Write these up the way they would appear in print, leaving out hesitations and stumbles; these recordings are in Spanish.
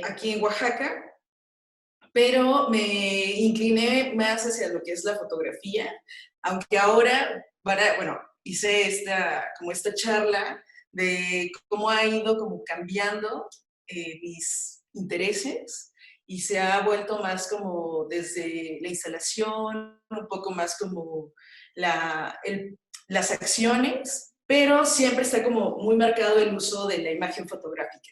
aquí en Oaxaca, pero me incliné más hacia lo que es la fotografía, aunque ahora, bueno, hice como esta charla de cómo ha ido como cambiando mis intereses y se ha vuelto más como desde la instalación, un poco más como las acciones, pero siempre está como muy marcado el uso de la imagen fotográfica.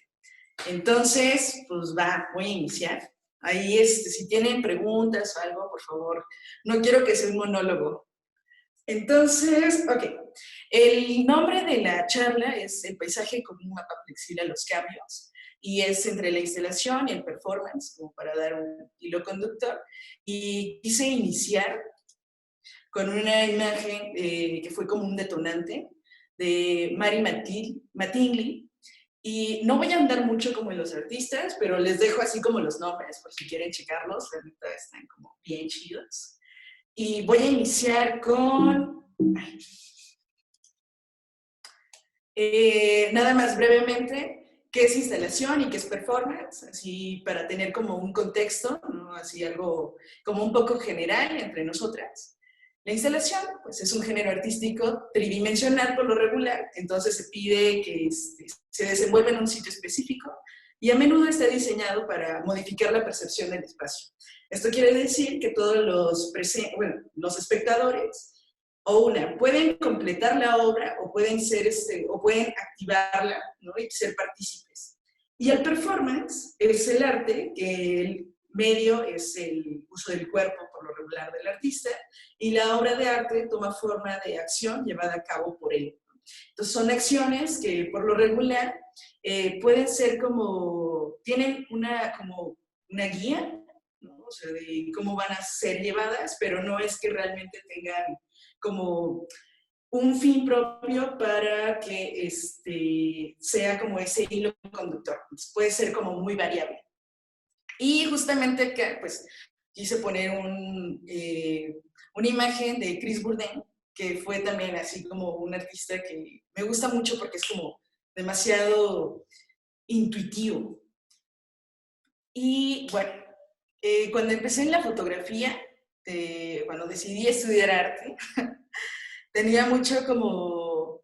Entonces, pues voy a iniciar. Ahí, si tienen preguntas o algo, por favor, no quiero que sea un monólogo. Entonces, ok. El nombre de la charla es El paisaje como un mapa flexible a los cambios, y es entre la instalación y el performance, como para dar un hilo conductor. Y quise iniciar con una imagen que fue como un detonante de Mary Mattingly. Y no voy a andar mucho como en los artistas, pero les dejo así como los nombres, por si quieren checarlos, la neta están como bien chidos. Y voy a iniciar con... nada más brevemente, qué es instalación y qué es performance, así para tener como un contexto, ¿no? Así algo como un poco general entre nosotras. La instalación, pues es un género artístico tridimensional por lo regular, entonces se pide que se desenvuelva en un sitio específico y a menudo está diseñado para modificar la percepción del espacio. Esto quiere decir que todos los espectadores pueden completar la obra o pueden o pueden activarla, ¿no? Y ser partícipes. Y el performance es el arte, que el medio es el uso del cuerpo por lo regular del artista, y la obra de arte toma forma de acción llevada a cabo por él. Entonces son acciones que por lo regular pueden ser tienen como una guía, ¿no? O sea, de cómo van a ser llevadas, pero no es que realmente tengan como un fin propio para que sea como ese hilo conductor. Entonces puede ser como muy variable. Y justamente que, pues, quise poner una imagen de Chris Bourdain, que fue también así como un artista que me gusta mucho porque es como demasiado intuitivo. Y bueno, cuando empecé en la fotografía, cuando decidí estudiar arte, tenía mucho como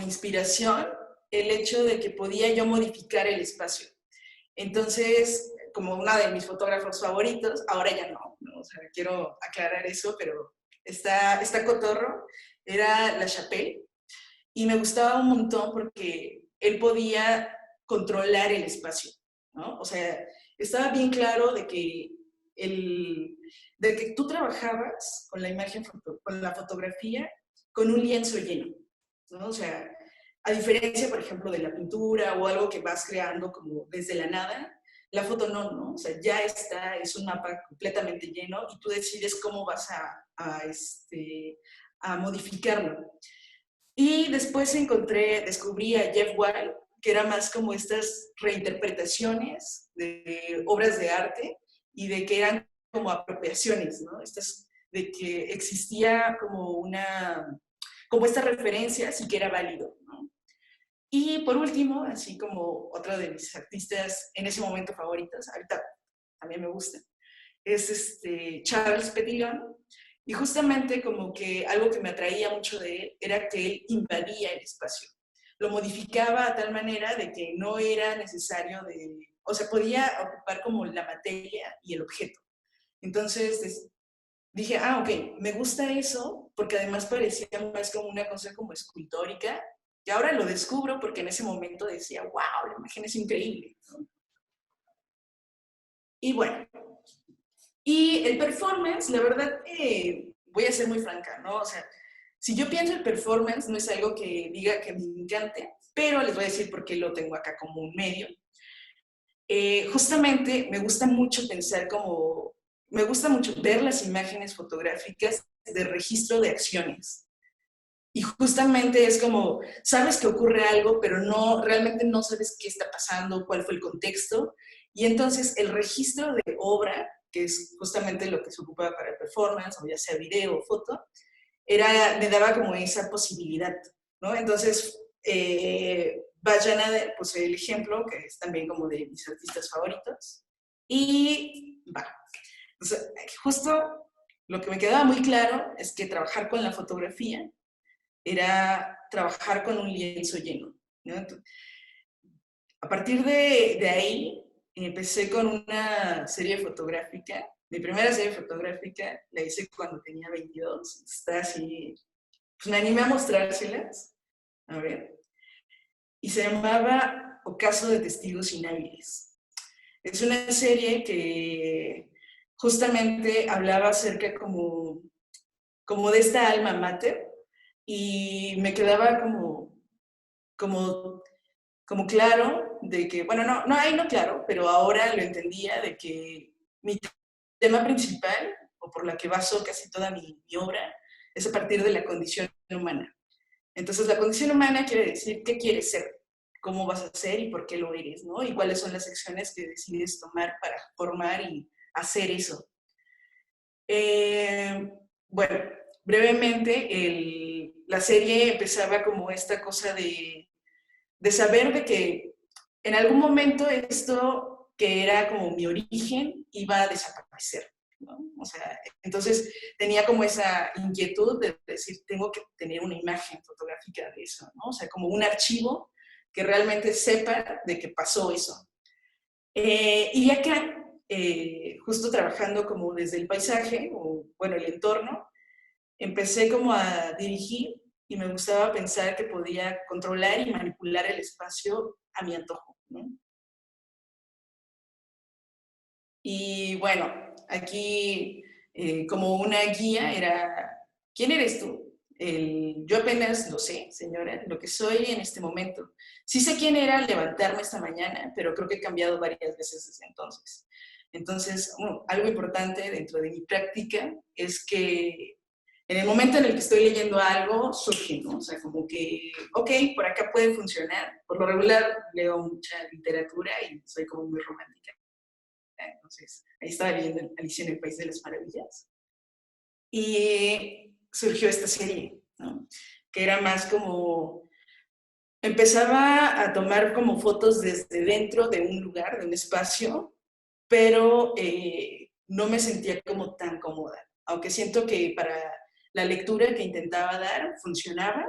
inspiración el hecho de que podía yo modificar el espacio. Entonces, como una de mis fotógrafos favoritos, ahora ya no, o sea, quiero aclarar eso, pero está cotorro, era La Chapelle, y me gustaba un montón porque él podía controlar el espacio, ¿no? O sea, estaba bien claro de que tú trabajabas con la imagen, con la fotografía, con un lienzo lleno, ¿no? O sea, a diferencia, por ejemplo, de la pintura o algo que vas creando como desde la nada, la foto no, o sea, ya está, es un mapa completamente lleno y tú decides cómo vas a modificarlo. Y después descubrí a Jeff Wall, que era más como estas reinterpretaciones de obras de arte y de que eran como apropiaciones, ¿no? De que existía como esta referencia, sí que era válido, ¿no? Y por último, así como otro de mis artistas en ese momento favoritos, ahorita también me gusta, es Charles Petitillon. Y justamente como que algo que me atraía mucho de él era que él invadía el espacio. Lo modificaba a tal manera de que no era necesario o sea, podía ocupar como la materia y el objeto. Entonces dije, ok, me gusta eso, porque además parecía más como una cosa como escultórica, y ahora lo descubro porque en ese momento decía, wow, la imagen es increíble, ¿no? Y bueno, y el performance, la verdad, voy a ser muy franca, ¿no? O sea, si yo pienso el performance, no es algo que diga que me encante, pero les voy a decir por qué lo tengo acá como un medio. Justamente me gusta mucho me gusta mucho ver las imágenes fotográficas de registro de acciones. Y justamente es como, sabes que ocurre algo, pero realmente no sabes qué está pasando, cuál fue el contexto. Y entonces el registro de obra, que es justamente lo que se ocupa para el performance, o ya sea video o foto, me daba como esa posibilidad, ¿no? Entonces, Vallanader, pues el ejemplo, que es también como de mis artistas favoritos. Y va. Entonces, justo lo que me quedaba muy claro es que trabajar con la fotografía era trabajar con un lienzo lleno, ¿no? Entonces, a partir de ahí, empecé con una serie fotográfica. Mi primera serie fotográfica la hice cuando tenía 22. Está así, pues me animé a mostrárselas. A ver. Y se llamaba Ocaso de Testigos Inhábiles. Es una serie que justamente hablaba acerca como de esta alma mater y me quedaba como, como claro de que, bueno, ahí no claro, pero ahora lo entendía de que mi tema principal, o por la que baso casi toda mi obra, es a partir de la condición humana. Entonces, la condición humana quiere decir qué quieres ser, cómo vas a ser y por qué lo eres, ¿no? Y cuáles son las acciones que decides tomar para formar y hacer eso. Bueno, brevemente, la serie empezaba como esta cosa de saber de que en algún momento esto que era como mi origen iba a desaparecer, ¿no? O sea, entonces tenía como esa inquietud de decir, tengo que tener una imagen fotográfica de eso, ¿no? O sea, como un archivo que realmente sepa de que pasó eso. Y acá, justo trabajando como desde el paisaje, o bueno, el entorno, empecé como a dirigir y me gustaba pensar que podía controlar y manipular el espacio a mi antojo, ¿no? Y bueno, aquí como una guía era, ¿quién eres tú? Yo apenas lo sé, señora, lo que soy en este momento. Sí sé quién era al levantarme esta mañana, pero creo que he cambiado varias veces desde entonces. Entonces, algo importante dentro de mi práctica es que en el momento en el que estoy leyendo algo, surge, ¿no? O sea, como que, ok, por acá puede funcionar. Por lo regular leo mucha literatura y soy como muy romántica. Entonces, ahí estaba leyendo Alicia en el País de las Maravillas. Y surgió esta serie, ¿no? Que era más como, empezaba a tomar como fotos desde dentro de un lugar, de un espacio, pero no me sentía como tan cómoda. Aunque siento que para la lectura que intentaba dar funcionaba.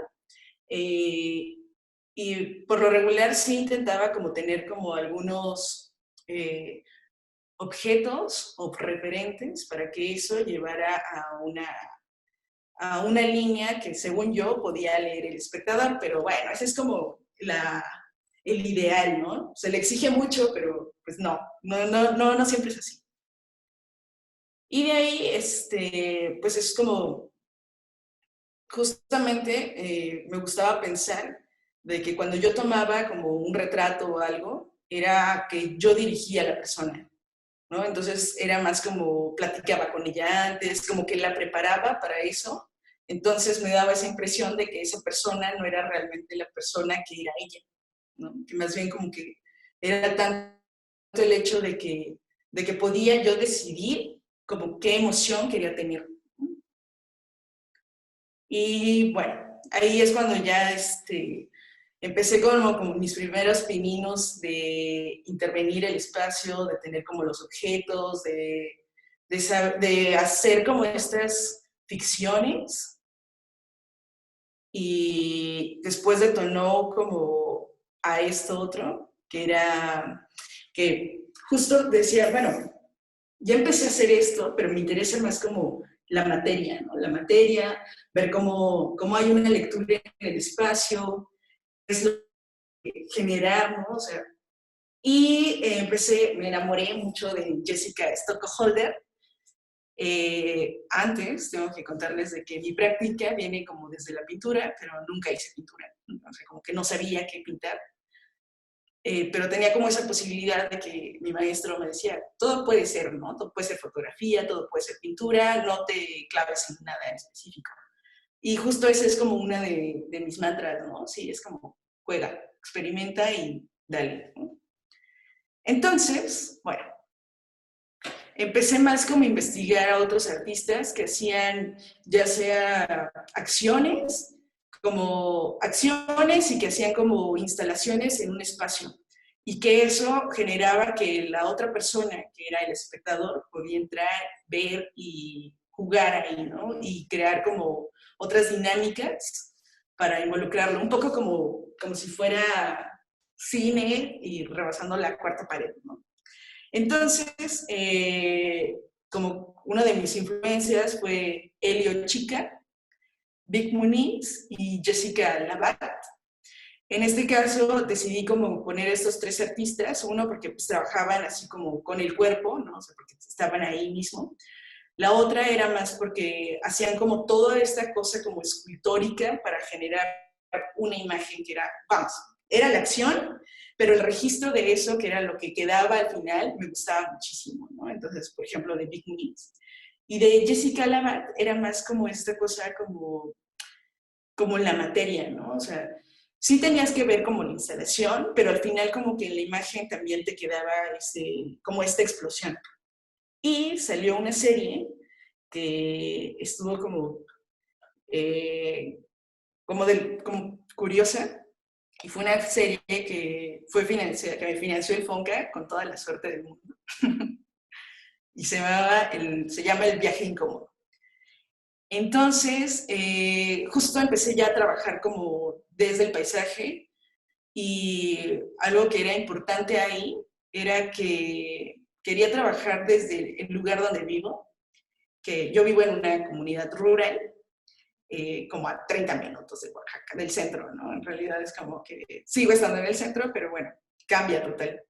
Eh, y por lo regular sí intentaba como tener como algunos objetos o referentes para que eso llevara a una línea que según yo podía leer el espectador, pero bueno, ese es como el ideal, ¿no? Se le exige mucho, pero pues no siempre es así. Y de ahí, pues es como, justamente me gustaba pensar de que cuando yo tomaba como un retrato o algo, era que yo dirigía a la persona, ¿no? Entonces era más como platicaba con ella antes, como que la preparaba para eso. Entonces me daba esa impresión de que esa persona no era realmente la persona que era ella, ¿no? Que más bien como que era tanto el hecho de que podía yo decidir como qué emoción quería tener. Y bueno, ahí es cuando ya empecé como mis primeros pininos de intervenir el espacio, de tener como los objetos, de hacer como estas ficciones. Y después detonó como a esto otro, que era que justo decía, bueno, ya empecé a hacer esto, pero me interesa más como la materia, ¿no? La materia, ver cómo hay una lectura en el espacio, es lo que generar, ¿no? O sea, y me enamoré mucho de Jessica Stockholder. Antes, tengo que contarles de que mi práctica viene como desde la pintura, pero nunca hice pintura, o sea, como que no sabía qué pintar. Pero tenía como esa posibilidad de que mi maestro me decía, todo puede ser, ¿no? Todo puede ser fotografía, todo puede ser pintura, no te claves en nada en específico. Y justo ese es como una de mis mantras, ¿no? Sí, es como, juega, experimenta y dale, ¿no? Entonces, bueno, empecé más como a investigar a otros artistas que hacían ya sea acciones como acciones y que hacían como instalaciones en un espacio. Y que eso generaba que la otra persona, que era el espectador, podía entrar, ver y jugar ahí, ¿no? Y crear como otras dinámicas para involucrarlo, un poco como si fuera cine y rebasando la cuarta pared, ¿no? Entonces, como una de mis influencias fue Elio Chica, Vic Muniz y Jessica Labat. En este caso decidí como poner estos tres artistas, uno porque pues trabajaban así como con el cuerpo, ¿no? O sea, porque estaban ahí mismo. La otra era más porque hacían como toda esta cosa como escultórica para generar una imagen que era, vamos, era la acción, pero el registro de eso, que era lo que quedaba al final, me gustaba muchísimo, ¿no? Entonces, por ejemplo, de Big Needs. Y de Jessica Labat era más como esta cosa como la materia, ¿no? O sea, sí tenías que ver como la instalación, pero al final como que en la imagen también te quedaba como esta explosión. Y salió una serie que estuvo eh, como curiosa, y fue una serie que, que me financió el Fonca con toda la suerte del mundo. Y se llama El viaje incómodo. Entonces, justo empecé ya a trabajar como desde el paisaje, y algo que era importante ahí era que quería trabajar desde el lugar donde vivo, que yo vivo en una comunidad rural, como a 30 minutos de Oaxaca, del centro, ¿no? En realidad es como que sigo estando en el centro, pero bueno, cambia total.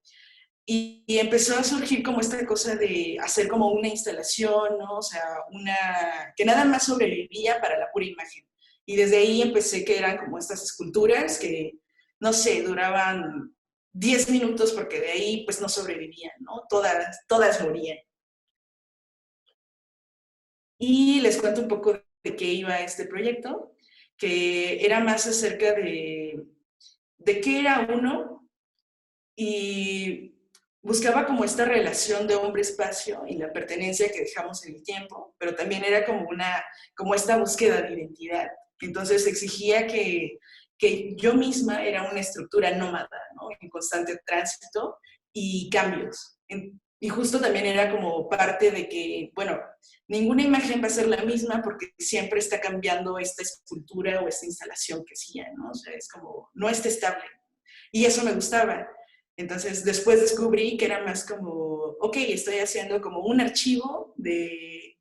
Y empezó a surgir como esta cosa de hacer como una instalación, ¿no? O sea, que nada más sobrevivía para la pura imagen. Y desde ahí empecé que eran como estas esculturas que, no sé, duraban 10 minutos porque de ahí pues no sobrevivían, ¿no? Todas morían. Y les cuento un poco de qué iba este proyecto, que era más acerca de qué era uno, y buscaba como esta relación de hombre-espacio y la pertenencia que dejamos en el tiempo, pero también era como esta búsqueda de identidad. Entonces exigía que yo misma era una estructura nómada, ¿no? En constante tránsito y cambios. Y justo también era como parte de que, bueno, ninguna imagen va a ser la misma porque siempre está cambiando esta escultura o esta instalación que hacía, ¿no? O sea, es como, no está estable. Y eso me gustaba. Entonces, después descubrí que era más como, ok, estoy haciendo como un archivo de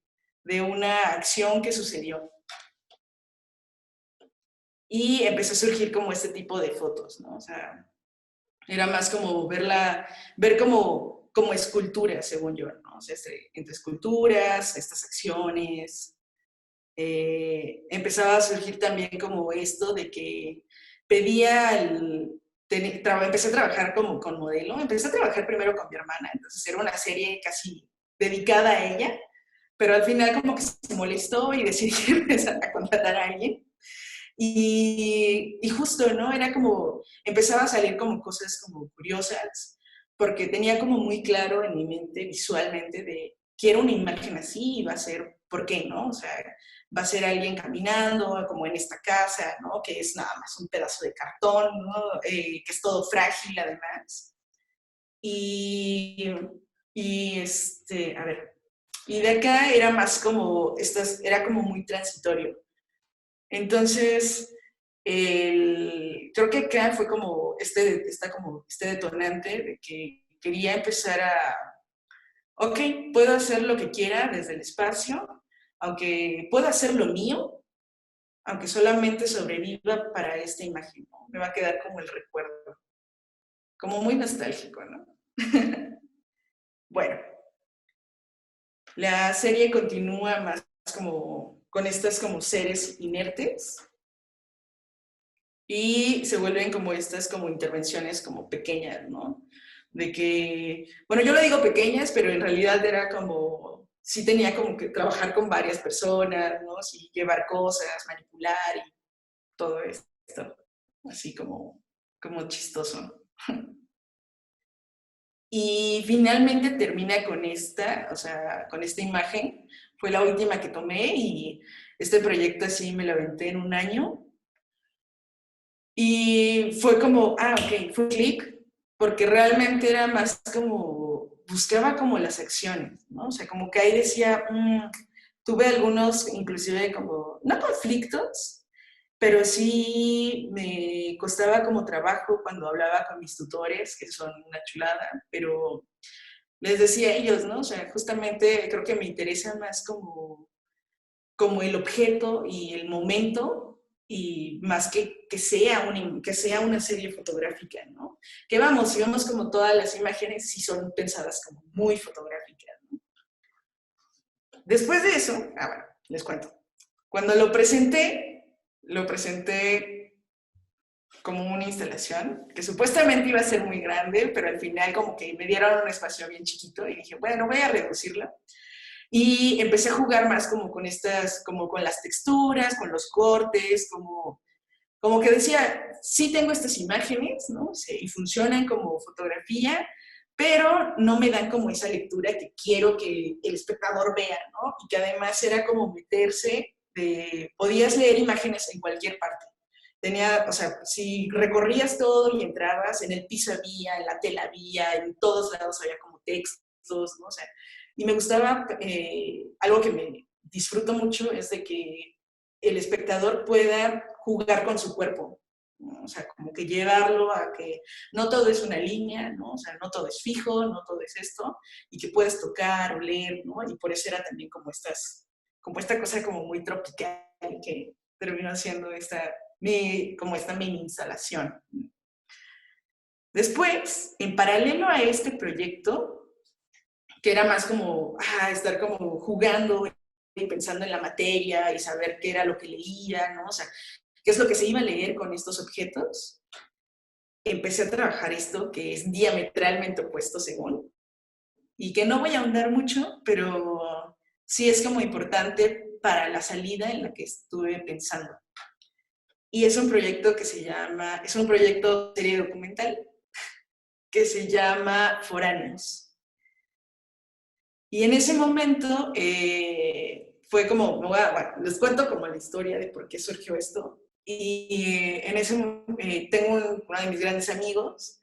una acción que sucedió. Y empezó a surgir como este tipo de fotos, ¿no? O sea, era más como ver como esculturas, según yo, ¿no? O sea, entre esculturas, estas acciones. Empezaba a surgir también como esto de que pedía empecé a trabajar como con modelo, empecé a trabajar primero con mi hermana, entonces era una serie casi dedicada a ella, pero al final como que se molestó y decidí empezar a contratar a alguien. Y justo, ¿no? Era como, empezaba a salir como cosas como curiosas, porque tenía como muy claro en mi mente visualmente de, quiero una imagen así y va a ser, ¿por qué no? O sea, va a ser alguien caminando, como en esta casa, ¿no? Que es nada más un pedazo de cartón, ¿no? Que es todo frágil además. Y, a ver, y de acá era más como, era como muy transitorio. Entonces, creo que acá fue como este detonante de que quería empezar ok, puedo hacer lo que quiera desde el espacio, aunque puedo hacer lo mío, aunque solamente sobreviva para esta imagen, ¿no? Me va a quedar como el recuerdo, como muy nostálgico, ¿no? Bueno, la serie continúa más como con estas como seres inertes, y se vuelven como estas como intervenciones como pequeñas, ¿no? De que, bueno, yo lo digo pequeñas, pero en realidad era como, sí tenía como que trabajar con varias personas, ¿no? Sí, llevar cosas, manipular y todo esto, así como chistoso. Y finalmente termina con o sea, con esta imagen. Fue la última que tomé y este proyecto así me lo aventé en un año. Y fue como, ok, fue clic, porque realmente era más como, buscaba como las acciones, ¿no? O sea, como que ahí decía, tuve algunos, inclusive como, no conflictos, pero sí me costaba como trabajo cuando hablaba con mis tutores, que son una chulada, pero les decía a ellos, ¿no? O sea, justamente creo que me interesa más como el objeto y el momento, y más que sea una serie fotográfica, ¿no? Que vamos, si vemos como todas las imágenes, sí son pensadas como muy fotográficas, ¿no? Después de eso, bueno, les cuento. Cuando lo presenté como una instalación que supuestamente iba a ser muy grande, pero al final como que me dieron un espacio bien chiquito y dije, bueno, voy a reducirla. Y empecé a jugar más como con estas, como con las texturas, con los cortes, como que decía, sí tengo estas imágenes, ¿no? Sí, y funcionan como fotografía, pero no me dan como esa lectura que quiero que el espectador vea, ¿no? Y que además era como meterse, podías leer imágenes en cualquier parte. Tenía, o sea, si recorrías todo y entrabas, en el piso había, en la tela había, en todos lados había como textos, ¿no? O sea, y me gustaba, algo que me disfruto mucho es de que el espectador pueda jugar con su cuerpo, ¿no? O sea, como que llevarlo a que no todo es una línea, ¿no? O sea, no todo es fijo, no todo es esto, y que puedes tocar, oler, ¿no? Y por eso era también como esta cosa como muy tropical que terminó siendo como esta mini instalación. Después, en paralelo a este proyecto, que era más como estar como jugando y pensando en la materia y saber qué era lo que leía, ¿no? O sea, qué es lo que se iba a leer con estos objetos, empecé a trabajar esto que es diametralmente opuesto según, y que no voy a ahondar mucho, pero sí es como importante para la salida en la que estuve pensando. Y es un proyecto es un proyecto serie documental que se llama Foráneos. Y en ese momento fue como, bueno, les cuento como la historia de por qué surgió esto. Y en ese tengo uno de mis grandes amigos,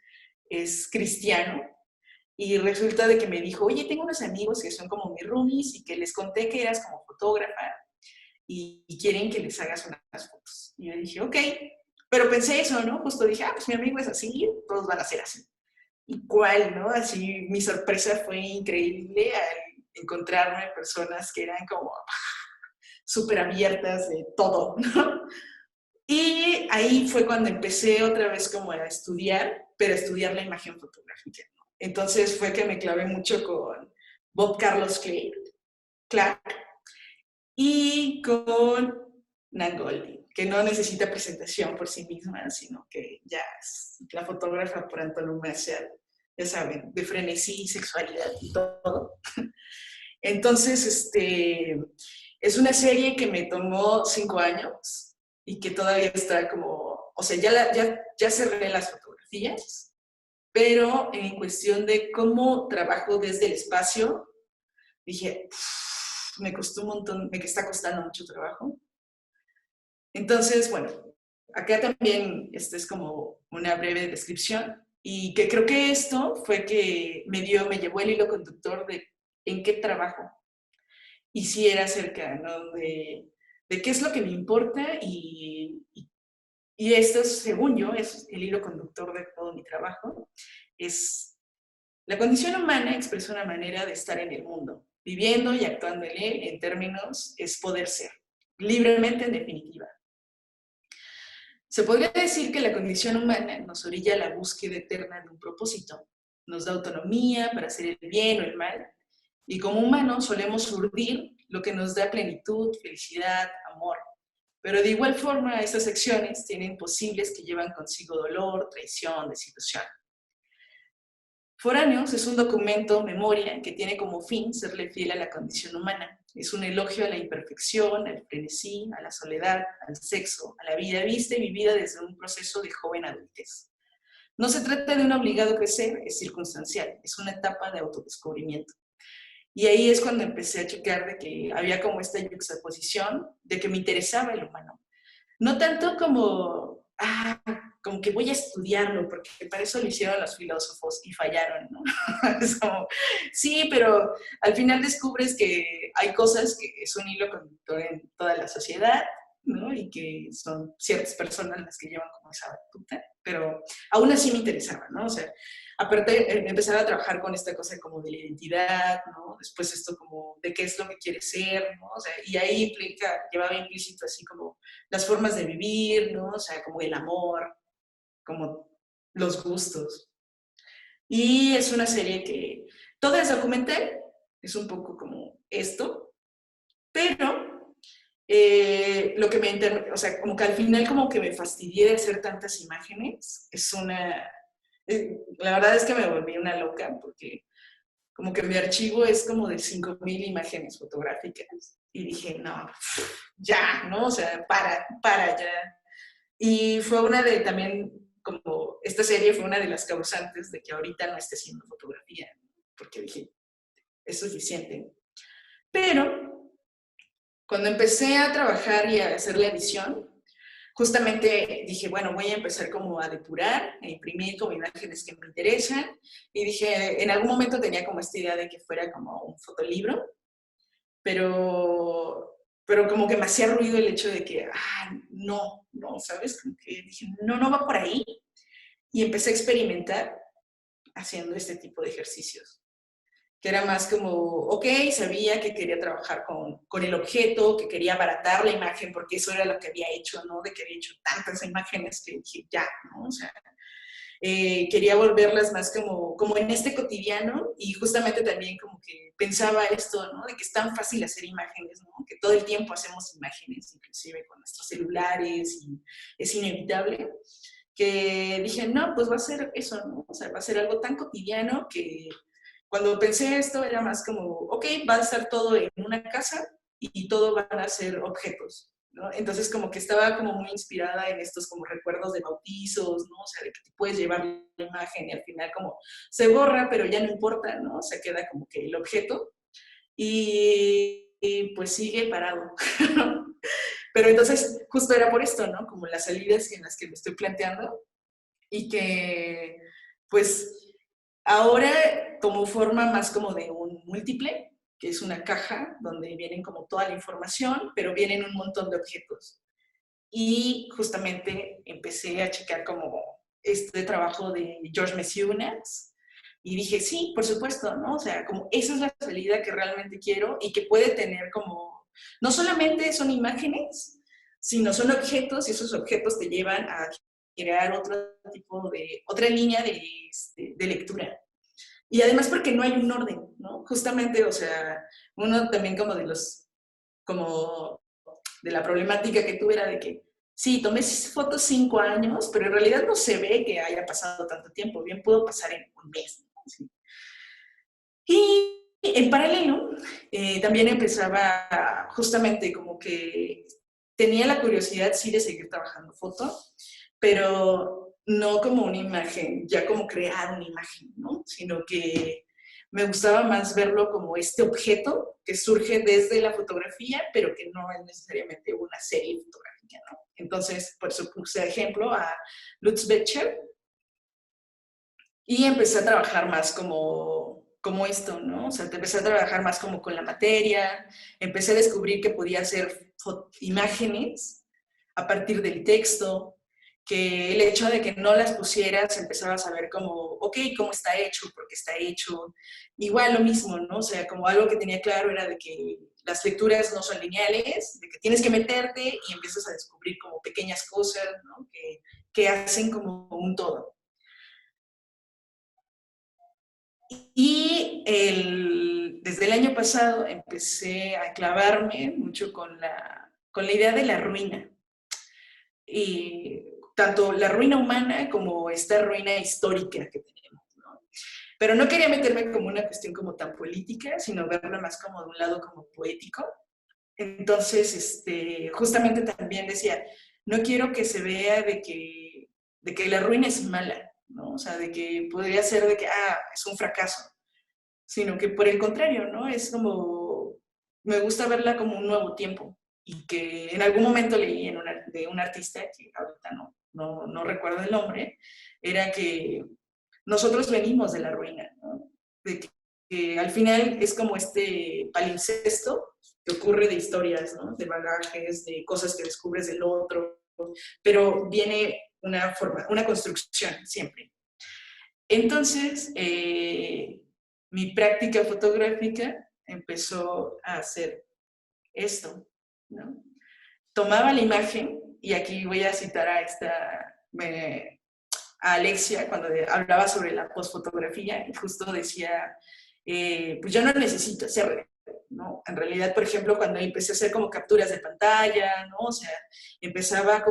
es cristiano, y resulta de que me dijo, oye, tengo unos amigos que son como mis roomies y que les conté que eras como fotógrafa y quieren que les hagas unas fotos. Y yo dije, ok, pero pensé eso, ¿no? Justo dije, pues mi amigo es así, todos van a ser así. ¿Y cuál, no? Así mi sorpresa fue increíble al encontrarme personas que eran como súper abiertas de todo, ¿no? Y ahí fue cuando empecé otra vez como a estudiar, pero a estudiar la imagen fotográfica, ¿no? Entonces fue que me clavé mucho con Bob Carlos Clark y con Nan Goldin, que no necesita presentación por sí misma, sino que ya es la fotógrafa por antonomasia, ya saben, de frenesí, sexualidad y todo. Entonces, es una serie que me tomó 5 años y que todavía está como, o sea, ya cerré las fotografías, pero en cuestión de cómo trabajo desde el espacio, dije, me costó un montón, me está costando mucho trabajo. Entonces, bueno, acá también es como una breve descripción y que creo que esto fue que me llevó el hilo conductor de en qué trabajo. Y sí era acerca, ¿no? De qué es lo que me importa y esto, según yo, es el hilo conductor de todo mi trabajo, es la condición humana expresa una manera de estar en el mundo, viviendo y actuando en él en términos es poder ser, libremente en definitiva. Se podría decir que la condición humana nos orilla a la búsqueda eterna de un propósito, nos da autonomía para hacer el bien o el mal, y como humanos solemos urdir lo que nos da plenitud, felicidad, amor. Pero de igual forma, estas acciones tienen posibles que llevan consigo dolor, traición, desilusión. Foráneos es un documento, memoria, que tiene como fin serle fiel a la condición humana. Es un elogio a la imperfección, al frenesí, a la soledad, al sexo, a la vida vista y vivida desde un proceso de joven adultez. No se trata de un obligado crecer, es circunstancial, es una etapa de autodescubrimiento. Y ahí es cuando empecé a checar de que había como esta juxtaposición de que me interesaba el humano. No tanto como, como que voy a estudiarlo, porque para eso lo hicieron los filósofos y fallaron, ¿no? Es como, sí, pero al final descubres que hay cosas que es un hilo conductor en toda la sociedad, ¿no? Y que son ciertas personas las que llevan como esa batuta, pero aún así me interesaba, ¿no? O sea, aparte empezar a trabajar con esta cosa como de la identidad, ¿no? Después esto como de qué es lo que quieres ser, ¿no? O sea, y ahí llevaba implícito así como las formas de vivir, ¿no? O sea, como el amor, como los gustos. Y es una serie que toda es documental, es un poco como esto, pero lo que o sea, como que al final como que me fastidié de hacer tantas imágenes, la verdad es que me volví una loca porque como que mi archivo es como de 5,000 imágenes fotográficas y dije, no, ya, ¿no? O sea, para ya. Y fue una de también, como esta serie fue una de las causantes de que ahorita no esté haciendo fotografía, porque dije, es suficiente. Pero cuando empecé a trabajar y a hacer la edición, justamente dije, bueno, voy a empezar como a depurar, a imprimir como imágenes que me interesan. Y dije, en algún momento tenía como esta idea de que fuera como un fotolibro, pero como que me hacía ruido el hecho de que, no, ¿sabes? Como que dije, no va por ahí. Y empecé a experimentar haciendo este tipo de ejercicios, que era más como, ok, sabía que quería trabajar con el objeto, que quería abaratar la imagen, porque eso era lo que había hecho, ¿no? De que había hecho tantas imágenes que dije, ya, ¿no? O sea, quería volverlas más como en este cotidiano y justamente también como que pensaba esto, ¿no? De que es tan fácil hacer imágenes, ¿no? Que todo el tiempo hacemos imágenes, inclusive con nuestros celulares y es inevitable, que dije, no, pues va a ser eso, ¿no? O sea, va a ser algo tan cotidiano que cuando pensé esto era más como, ok, va a estar todo en una casa y todo van a ser objetos, ¿no? Entonces como que estaba como muy inspirada en estos como recuerdos de bautizos, ¿no? O sea, de que te puedes llevar la imagen y al final como se borra, pero ya no importa, ¿no? O sea, queda como que el objeto y pues sigue parado. Pero entonces justo era por esto, ¿no? Como las salidas en las que me estoy planteando y que pues ahora como forma más como de un múltiple, que es una caja donde vienen como toda la información, pero vienen un montón de objetos. Y justamente empecé a checar como este trabajo de George Messiunas y dije, sí, por supuesto, ¿no? O sea, como esa es la salida que realmente quiero y que puede tener como, no solamente son imágenes, sino son objetos y esos objetos te llevan a crear otra línea de lectura. Y además porque no hay un orden, ¿no? Justamente, o sea, uno también como de la problemática que tuve era de que, sí, tomé fotos 5 años, pero en realidad no se ve que haya pasado tanto tiempo, bien pudo pasar en un mes, ¿no? Sí. Y en paralelo, también empezaba justamente como que tenía la curiosidad, sí, de seguir trabajando foto, pero no como una imagen, ya como crear una imagen, ¿no? Sino que me gustaba más verlo como este objeto que surge desde la fotografía, pero que no es necesariamente una serie fotográfica, ¿no? Entonces, por eso puse ejemplo a Lutz Becher y empecé a trabajar más como esto, ¿no? O sea, empecé a trabajar más como con la materia, empecé a descubrir que podía hacer imágenes a partir del texto, que el hecho de que no las pusieras empezabas a ver como, ok, cómo está hecho, por qué está hecho. Igual lo mismo, ¿no? O sea, como algo que tenía claro era de que las lecturas no son lineales, de que tienes que meterte y empiezas a descubrir como pequeñas cosas, ¿no? Que hacen como un todo. Y desde el año pasado empecé a clavarme mucho con la idea de la ruina. Y tanto la ruina humana como esta ruina histórica que tenemos, ¿no? Pero no quería meterme como una cuestión como tan política, sino verla más como de un lado como poético. Entonces, justamente también decía, no quiero que se vea de que la ruina es mala, ¿no? O sea, de que podría ser de que, es un fracaso, sino que por el contrario, ¿no? Es como, me gusta verla como un nuevo tiempo y que en algún momento leí de un artista, que ahorita no recuerdo el nombre, era que nosotros venimos de la ruina, ¿no? De que al final es como este palincesto que ocurre de historias, ¿no? De bagajes, de cosas que descubres del otro, pero viene una construcción siempre. Entonces, mi práctica fotográfica empezó a hacer esto, ¿no? Tomaba la imagen, y aquí voy a citar a Alexia cuando hablaba sobre la postfotografía, y justo decía, pues yo no necesito hacer, ¿no? En realidad, por ejemplo, cuando empecé a hacer como capturas de pantalla, ¿no? O sea, empezaba a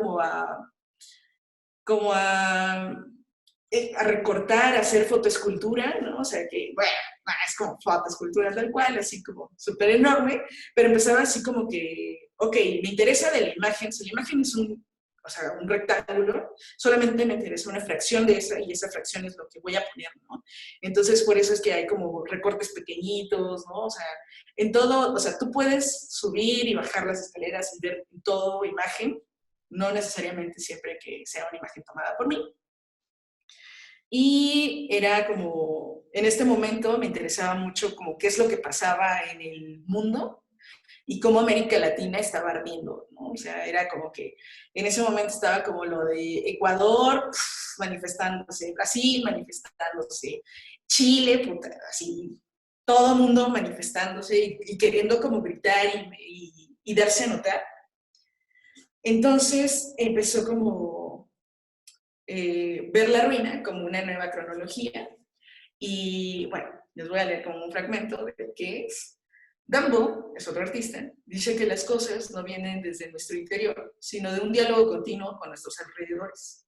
recortar, a hacer fotoescultura, ¿no? O sea que, bueno, es como fotoescultura tal cual, así como súper enorme, pero empezaba así como que, ok, me interesa de la imagen, si la imagen es un rectángulo, solamente me interesa una fracción de esa, y esa fracción es lo que voy a poner, ¿no? Entonces, por eso es que hay como recortes pequeñitos, ¿no? O sea, en todo, o sea, tú puedes subir y bajar las escaleras y ver todo imagen, no necesariamente siempre que sea una imagen tomada por mí. Y era como, en este momento me interesaba mucho como qué es lo que pasaba en el mundo y cómo América Latina estaba ardiendo, ¿no? O sea, era como que en ese momento estaba como lo de Ecuador manifestándose, Brasil manifestándose, Chile, puta, así, todo el mundo manifestándose y queriendo como gritar y darse a notar. Entonces empezó como ver la ruina como una nueva cronología. Y bueno, les voy a leer como un fragmento de qué es. Gambo, es otro artista, dice que las cosas no vienen desde nuestro interior, sino de un diálogo continuo con nuestros alrededores.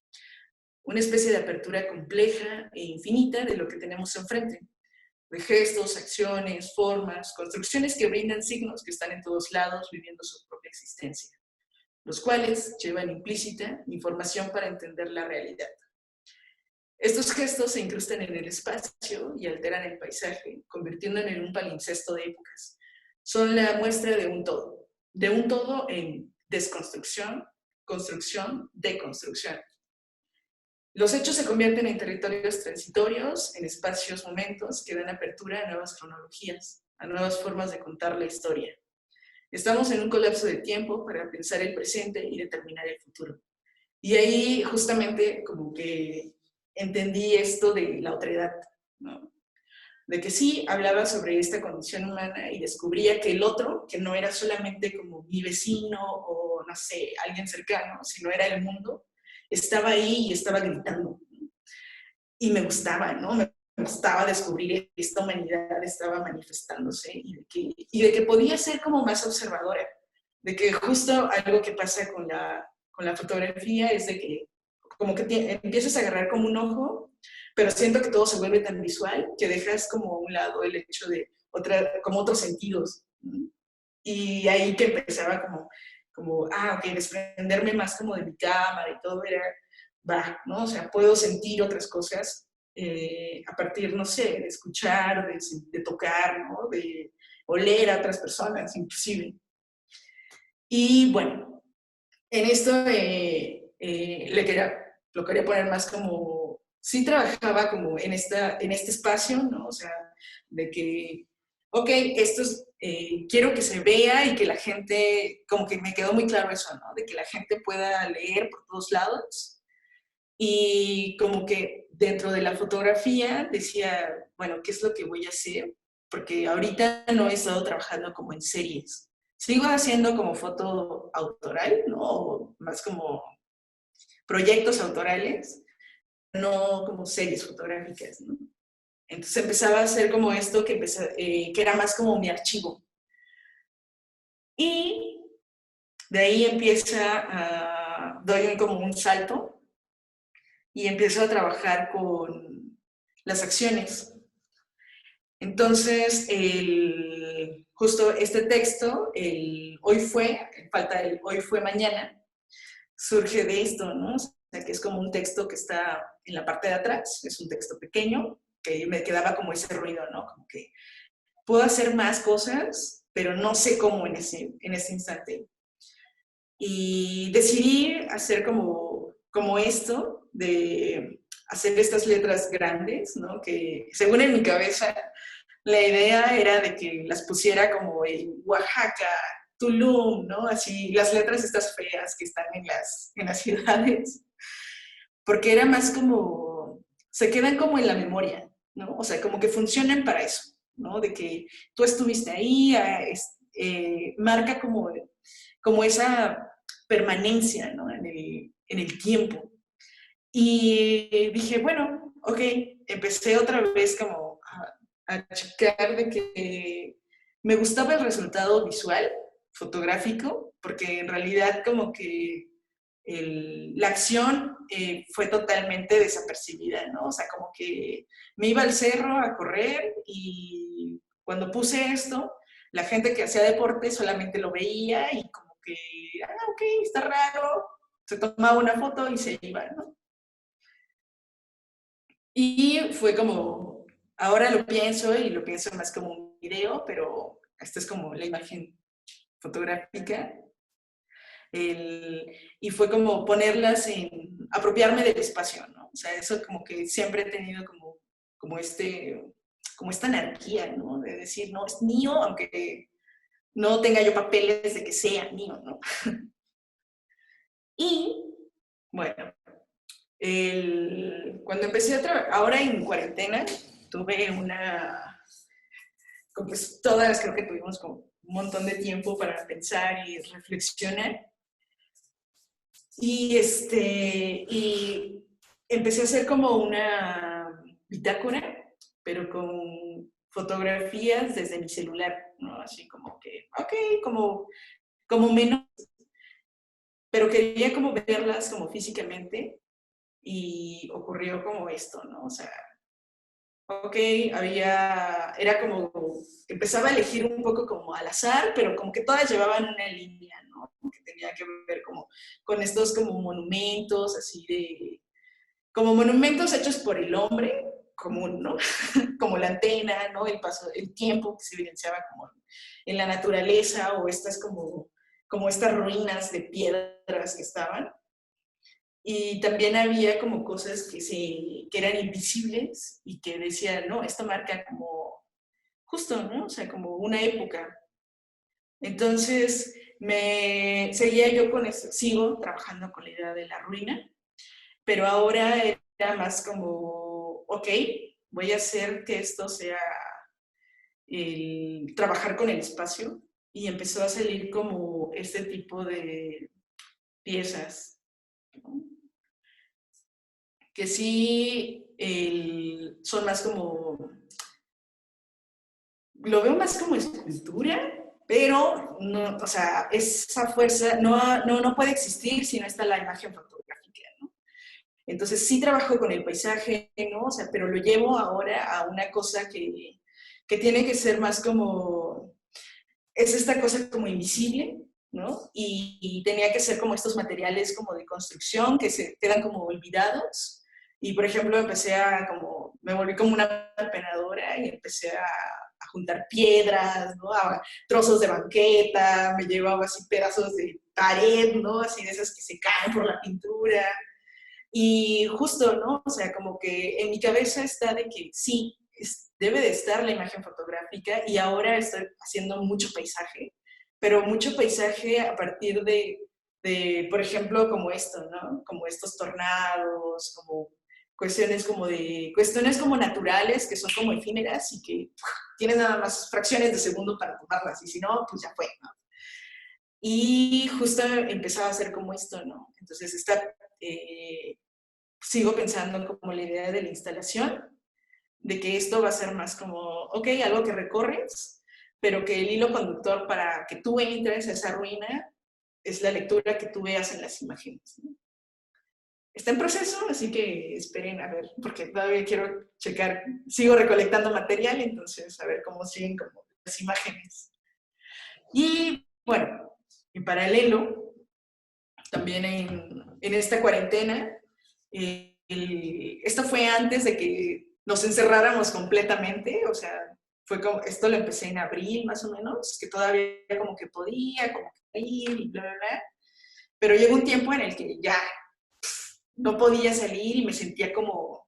Una especie de apertura compleja e infinita de lo que tenemos enfrente, de gestos, acciones, formas, construcciones que brindan signos que están en todos lados viviendo su propia existencia, los cuales llevan implícita información para entender la realidad. Estos gestos se incrustan en el espacio y alteran el paisaje, convirtiéndolo en un palincesto de épocas. Son la muestra de un todo en desconstrucción, construcción, deconstrucción. Los hechos se convierten en territorios transitorios, en espacios, momentos que dan apertura a nuevas cronologías, a nuevas formas de contar la historia. Estamos en un colapso de tiempo para pensar el presente y determinar el futuro. Y ahí justamente como que entendí esto de la otredad, ¿no? De que sí, hablaba sobre esta condición humana y descubría que el otro, que no era solamente como mi vecino o, no sé, alguien cercano, sino era el mundo, estaba ahí y estaba gritando. Y me gustaba, ¿no? Me gustaba descubrir que esta humanidad estaba manifestándose y de que podía ser como más observadora. De que justo algo que pasa con la fotografía es de que como que empiezas a agarrar como un ojo, pero siento que todo se vuelve tan visual que dejas como a un lado el hecho de como otros sentidos. ¿No? Y ahí que empezaba ok, desprenderme más como de mi cámara y todo era, ¿no? O sea, puedo sentir otras cosas a partir, no sé, de escuchar, de tocar, ¿no? De oler a otras personas, inclusive. Y bueno, en esto lo quería poner más como, sí trabajaba como en este espacio, ¿no? O sea, de que, ok, quiero que se vea y que la gente, como que me quedó muy claro eso, ¿no? De que la gente pueda leer por todos lados. Y como que dentro de la fotografía decía, bueno, ¿qué es lo que voy a hacer? Porque ahorita no he estado trabajando como en series. Sigo haciendo como foto autoral, ¿no? O más como proyectos autorales, no como series fotográficas, ¿no? Entonces empezaba a hacer como esto que era más como mi archivo. Y de ahí doy como un salto y empiezo a trabajar con las acciones. Entonces, justo este texto, falta el hoy fue mañana, surge de esto, ¿no? O sea, que es como un texto que está en la parte de atrás, es un texto pequeño, que me quedaba como ese ruido, ¿no? Como que puedo hacer más cosas, pero no sé cómo en ese instante. Y decidí hacer como como esto de hacer estas letras grandes, ¿no? Que según en mi cabeza la idea era de que las pusiera como en Oaxaca, Tulum, ¿no? Así las letras estas feas que están en las ciudades, porque era más como, se quedan como en la memoria, ¿no? O sea, como que funcionan para eso, ¿no? De que tú estuviste ahí, marca como esa permanencia, ¿no? En el tiempo. Y dije, bueno, ok, empecé otra vez como a checar de que me gustaba el resultado visual, fotográfico, porque en realidad como que la acción fue totalmente desapercibida, ¿no? O sea, como que me iba al cerro a correr y cuando puse esto, la gente que hacía deporte solamente lo veía y como que, ok, está raro, se tomaba una foto y se iba, ¿no? Y fue como, ahora lo pienso y lo pienso más como un video, pero esta es como la imagen fotográfica. Y fue como ponerlas apropiarme del espacio, ¿no? O sea, eso como que siempre he tenido como esta anarquía, ¿no? De decir, no, es mío, aunque no tenga yo papeles de que sea mío, ¿no? Y, bueno, cuando empecé a trabajar, ahora en cuarentena, tuve pues todas creo que tuvimos como un montón de tiempo para pensar y reflexionar. Y empecé a hacer como una bitácora, pero con fotografías desde mi celular, ¿no? Así como que, ok, como menos, pero quería como verlas como físicamente y ocurrió como esto, ¿no? O sea, ok, era como, empezaba a elegir un poco como al azar, pero como que todas llevaban una línea, ¿no? Que tenía que ver como con estos como monumentos, así como monumentos hechos por el hombre común, ¿no? Como la antena, ¿no? El paso, el tiempo que se evidenciaba como en la naturaleza o estas como estas ruinas de piedras que estaban. Y también había como cosas que eran invisibles y que decían, no, esto marca como justo, ¿no? O sea, como una época. Entonces, seguía yo con eso, sigo trabajando con la idea de la ruina, pero ahora era más como, ok, voy a hacer que esto sea trabajar con el espacio y empezó a salir como este tipo de piezas, ¿no? Que sí son más como, lo veo más como escultura, pero no, o sea, esa fuerza no puede existir si no está la imagen fotográfica, ¿no? Entonces sí trabajo con el paisaje, ¿no? O sea, pero lo llevo ahora a una cosa que tiene que ser más como, es esta cosa como invisible, ¿no? Y tenía que ser como estos materiales como de construcción que se quedan como olvidados. Y por ejemplo me volví como una penadora y empecé a juntar piedras, ¿no? A trozos de banqueta, me llevaba así pedazos de pared, ¿no? Así de esas que se caen por la pintura. Y justo, ¿no? O sea, como que en mi cabeza está de que sí, debe de estar la imagen fotográfica y ahora estoy haciendo mucho paisaje, pero mucho paisaje a partir por ejemplo, como esto, ¿no? Como estos tornados, como cuestiones como naturales que son como efímeras y que tienes nada más fracciones de segundo para tomarlas y si no, pues ya fue, ¿no? Y justo empezaba a hacer como esto, ¿no? Entonces, sigo pensando como la idea de la instalación, de que esto va a ser más como, ok, algo que recorres, pero que el hilo conductor para que tú entres a esa ruina es la lectura que tú veas en las imágenes, ¿no? Está en proceso, así que esperen a ver, porque todavía quiero checar, sigo recolectando material, entonces a ver cómo siguen como las imágenes. Y bueno, en paralelo, también en esta cuarentena, esto fue antes de que nos encerráramos completamente, o sea, esto lo empecé en abril más o menos, que todavía como que podía, como que ir y bla, bla, bla, pero llegó un tiempo en el que ya no podía salir y me sentía como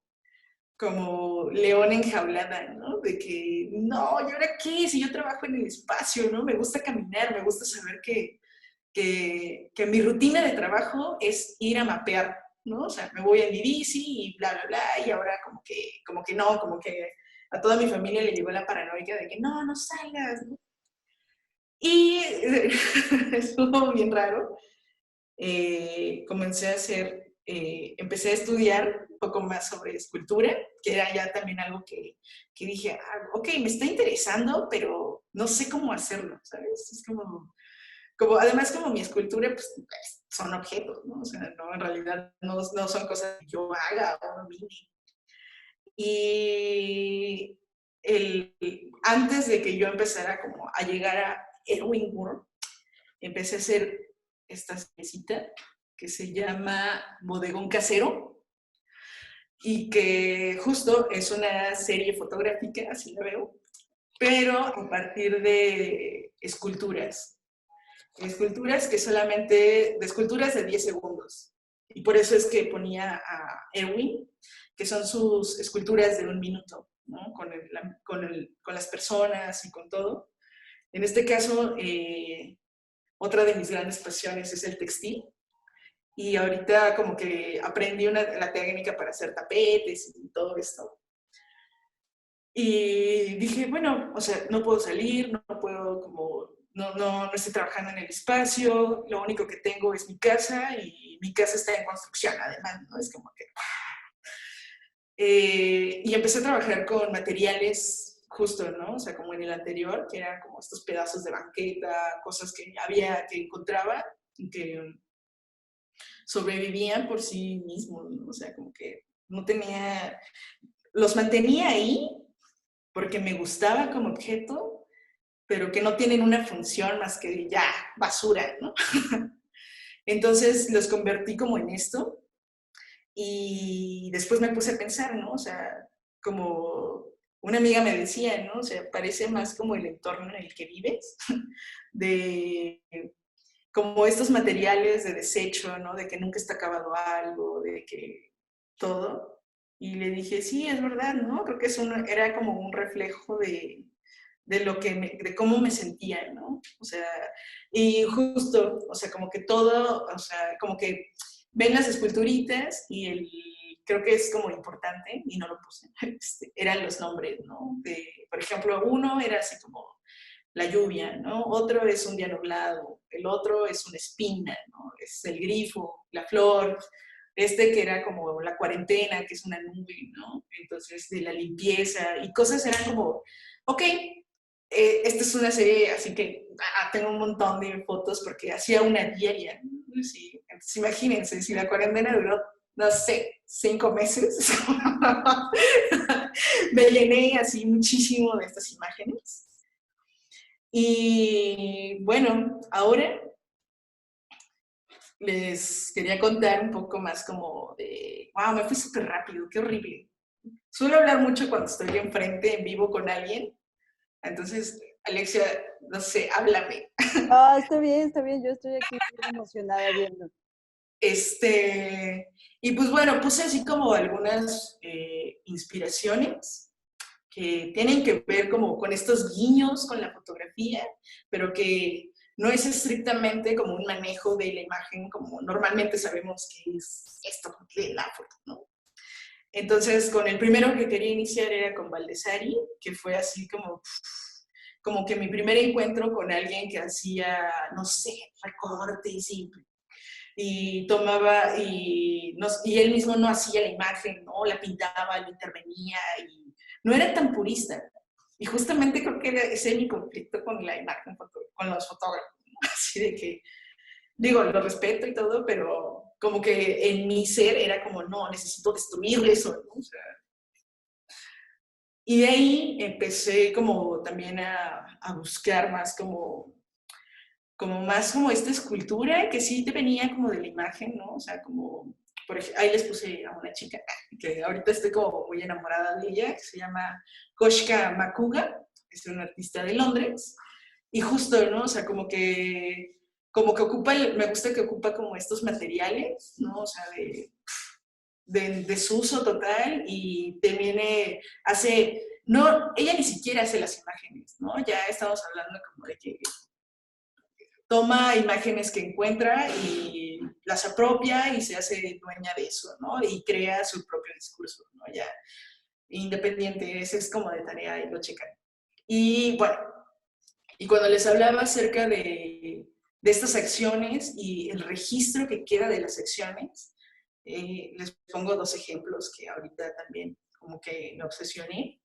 león enjaulada, ¿no? De que, no, ¿y ahora qué? Si yo trabajo en el espacio, ¿no? Me gusta caminar, me gusta saber que mi rutina de trabajo es ir a mapear, ¿no? O sea, me voy en mi bici y bla, bla, bla, y ahora como que no, como que a toda mi familia le llegó la paranoia de que no, no salgas, ¿no? Y estuvo bien raro. Comencé a hacer, empecé a estudiar un poco más sobre escultura, que era ya también algo que dije, ah, ok, me está interesando, pero no sé cómo hacerlo, ¿sabes? Es además como mi escultura, pues son objetos, ¿no? O sea, no, en realidad no son cosas que yo haga o domine. Y antes de que yo empezara como a llegar a Erwin Moore, empecé a hacer esta piecita que se llama Bodegón Casero y que justo es una serie fotográfica, así la veo, pero a partir de esculturas. Esculturas que solamente, de esculturas de 10 segundos. Y por eso es que ponía a Erwin, que son sus esculturas de 1 minuto, ¿no? Con las personas y con todo. En este caso, otra de mis grandes pasiones es el textil. Y ahorita como que aprendí la técnica para hacer tapetes y todo esto. Y dije, bueno, o sea, no puedo salir, no puedo como, no estoy trabajando en el espacio, lo único que tengo es mi casa y mi casa está en construcción además, ¿no? Es como que... y empecé a trabajar con materiales justo, ¿no? O sea, como en el anterior, que eran como estos pedazos de banqueta, cosas que encontraba y que sobrevivían por sí mismos, ¿no? O sea, como que no tenía, los mantenía ahí porque me gustaba como objeto, pero que no tienen una función más que ya basura, ¿no? Entonces los convertí como en esto y después me puse a pensar, ¿no? O sea, como una amiga me decía, ¿no? O sea, parece más como el entorno en el que vives, de como estos materiales de desecho, ¿no? De que nunca está acabado algo, de que todo. Y le dije, sí, es verdad, ¿no? Creo que era como un reflejo de de cómo me sentía, ¿no? O sea, y justo, o sea, como que todo, o sea, como que ven las esculturitas y creo que es como importante, y no lo puse, eran los nombres, ¿no? Por ejemplo, uno era así como la lluvia, ¿no? Otro es un día nublado, el otro es una espina, ¿no? Es el grifo, la flor, que era como la cuarentena, que es una nube, ¿no? Entonces, de la limpieza y cosas eran como, ok, esta es una serie, así que tengo un montón de fotos porque hacía una diaria, ¿no? Sí, entonces imagínense, si la cuarentena duró, no sé, 5 meses, me llené así muchísimo de estas imágenes. Y bueno, ahora les quería contar un poco más como de, wow, me fui súper rápido, qué horrible. Suelo hablar mucho cuando estoy enfrente, en vivo con alguien. Entonces, Alexia, no sé, háblame. Ah, está bien, yo estoy aquí bien emocionada viendo. Y pues bueno, puse así como algunas inspiraciones que tienen que ver como con estos guiños con la fotografía, pero que no es estrictamente como un manejo de la imagen como normalmente sabemos que es esto de la foto, ¿no? Entonces, con el primero que quería iniciar era con Baldessari, que fue así como que mi primer encuentro con alguien que hacía, no sé, recortes y tomaba, y él mismo no hacía la imagen, ¿no? La pintaba, la intervenía, y no era tan purista. Y justamente creo que ese es mi conflicto con la imagen, con los fotógrafos, ¿no? Así de que, digo, lo respeto y todo, pero como que en mi ser era como, no, necesito destruir eso, ¿no? O sea, y de ahí empecé como también a buscar más como más como esta escultura que sí te venía como de la imagen, ¿no? O sea, como, por ejemplo, ahí les puse a una chica que ahorita estoy como muy enamorada de ella, que se llama Koshka Makuga, es una artista de Londres, y justo, ¿no? O sea, como que ocupa, me gusta que ocupa como estos materiales, ¿no? O sea, de desuso total y también hace, no, ella ni siquiera hace las imágenes, ¿no? Ya estamos hablando como de que toma imágenes que encuentra y las apropia y se hace dueña de eso, ¿no? Y crea su propio discurso, ¿no? Ya independiente, ese es como de tarea y lo checan. Y bueno, y cuando les hablaba acerca de estas acciones y el registro que queda de las acciones, les pongo dos ejemplos que ahorita también como que me obsesioné.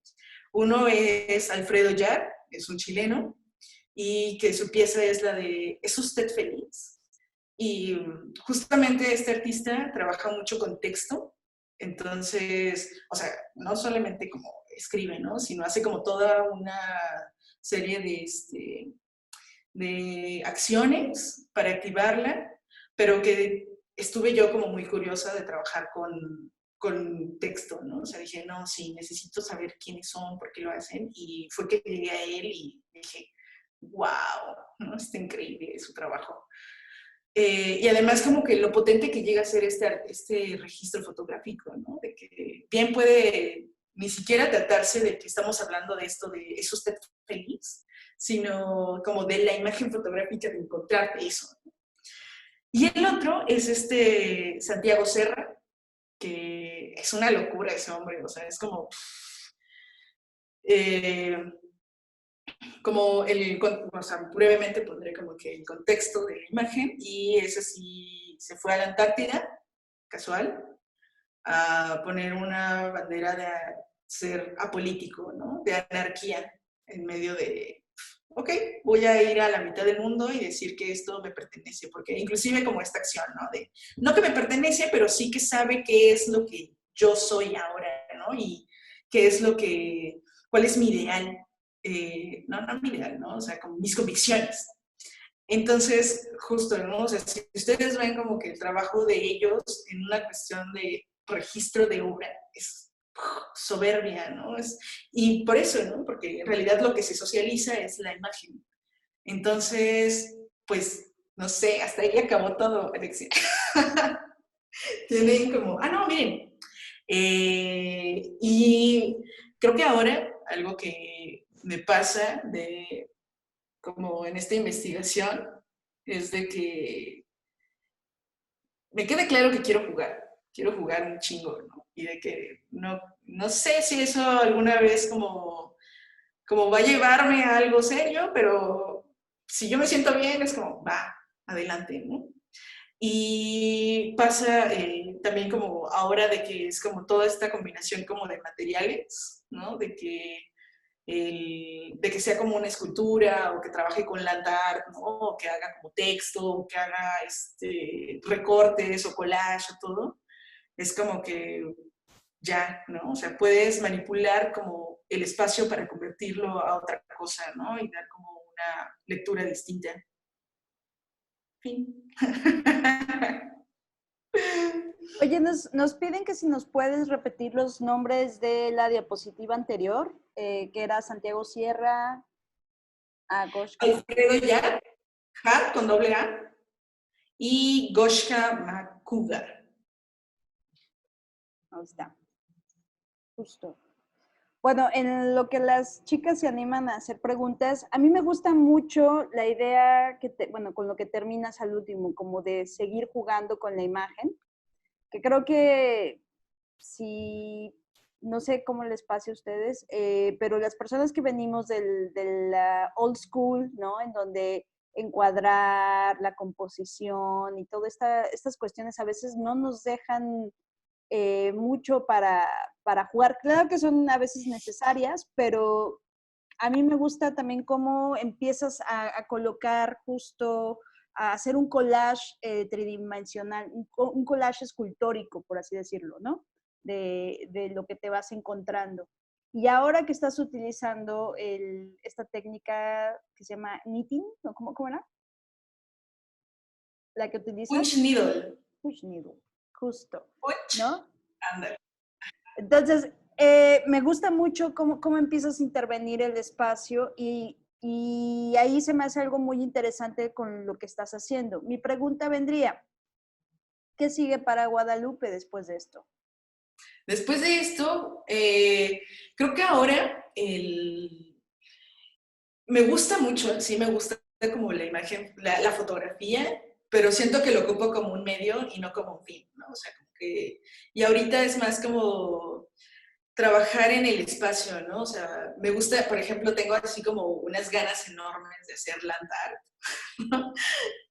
Uno es Alfredo Yar, es un chileno, y que su pieza es la de ¿Es usted feliz? Y justamente este artista trabaja mucho con texto, entonces, o sea, no solamente como escribe, ¿no? Sino hace como toda una serie de acciones para activarla, pero que estuve yo como muy curiosa de trabajar con texto, ¿no? O sea, dije, no, sí, necesito saber quiénes son, por qué lo hacen, y fue que llegué a él y dije, wow, ¿no? Está increíble su trabajo. Y además como que lo potente que llega a ser este registro fotográfico, ¿no? De que bien puede ni siquiera tratarse de que estamos hablando de esto de ¿es usted feliz? Sino como de la imagen fotográfica de encontrar eso. Y el otro es este Santiago Serra, que es una locura ese hombre, o sea, es eh, como o sea, brevemente pondré como que el contexto de la imagen, y ese sí se fue a la Antártida, casual, a poner una bandera de ser apolítico, ¿no? De anarquía en medio de, ok, voy a ir a la mitad del mundo y decir que esto me pertenece, porque inclusive como esta acción, ¿no? De, no que me pertenece, pero sí que sabe qué es lo que yo soy ahora, ¿no? Y qué es lo que, cuál es mi ideal, no mi ideal, ¿no? O sea, con mis convicciones. Entonces, justo, ¿no? O sea, si ustedes ven como que el trabajo de ellos en una cuestión de registro de obra es soberbia, ¿no? Y por eso, ¿no? Porque en realidad lo que se socializa es la imagen. Entonces, pues, no sé, hasta ahí acabó todo, Alexia. Tienen como, no, miren. Y creo que ahora algo que me pasa de como en esta investigación es de que me queda claro que quiero jugar un chingo, ¿no? Y de que no sé si eso alguna vez como va a llevarme a algo serio, pero si yo me siento bien es como, va, adelante, ¿no? Y pasa también como ahora de que es como toda esta combinación como de materiales, ¿no? De que sea como una escultura o que trabaje con land art, ¿no? O que haga como texto, o que haga recortes o collage o todo, es como que ya, ¿no? O sea, puedes manipular como el espacio para convertirlo a otra cosa, ¿no? Y dar como una lectura distinta. Fin. Oye, nos piden que si nos puedes repetir los nombres de la diapositiva anterior, que era Santiago Sierra, Goshka. Alfredo Yar, Har con doble A, y Goshka Makuga. Ahí está. Justo. Bueno, en lo que las chicas se animan a hacer preguntas, a mí me gusta mucho la idea bueno, con lo que terminas al último, como de seguir jugando con la imagen, que creo que si, no sé cómo les pase a ustedes, pero las personas que venimos de la old school, ¿no? En donde encuadrar, la composición y todas estas cuestiones a veces no nos dejan mucho para jugar. Claro que son a veces necesarias, pero a mí me gusta también cómo empiezas a colocar justo, a hacer un collage tridimensional, un collage escultórico, por así decirlo, ¿no? De lo que te vas encontrando. Y ahora que estás utilizando esta técnica que se llama knitting, ¿no? ¿Cómo era? La que utilizas. Punch Needle. Punch needle, justo, Punch. ¿no? Ándale. Entonces, me gusta mucho cómo empiezas a intervenir el espacio y ahí se me hace algo muy interesante con lo que estás haciendo. Mi pregunta vendría, ¿qué sigue para Guadalupe después de esto? Después de esto, creo que ahora me gusta mucho, sí me gusta como la imagen, la fotografía, pero siento que lo ocupo como un medio y no como un fin, ¿no? O sea, como que, y ahorita es más como trabajar en el espacio, ¿no? O sea, me gusta, por ejemplo, tengo así como unas ganas enormes de hacer land art, ¿no?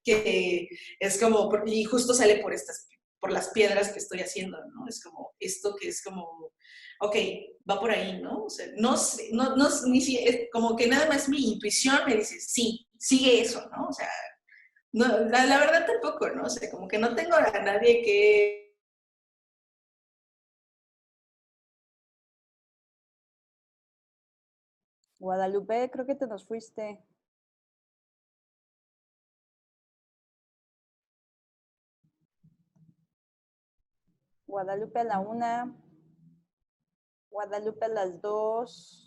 Que es como, y justo sale por las piedras que estoy haciendo, ¿no? Es como esto que es como, ok, va por ahí, ¿no? O sea, no sé, ni si, es como que nada más mi intuición me dice, sí, sigue eso, ¿no? O sea, no, la verdad tampoco, ¿no? O sea, como que no tengo a nadie que... Guadalupe, creo que te nos fuiste. Guadalupe a la 1, Guadalupe a las 2.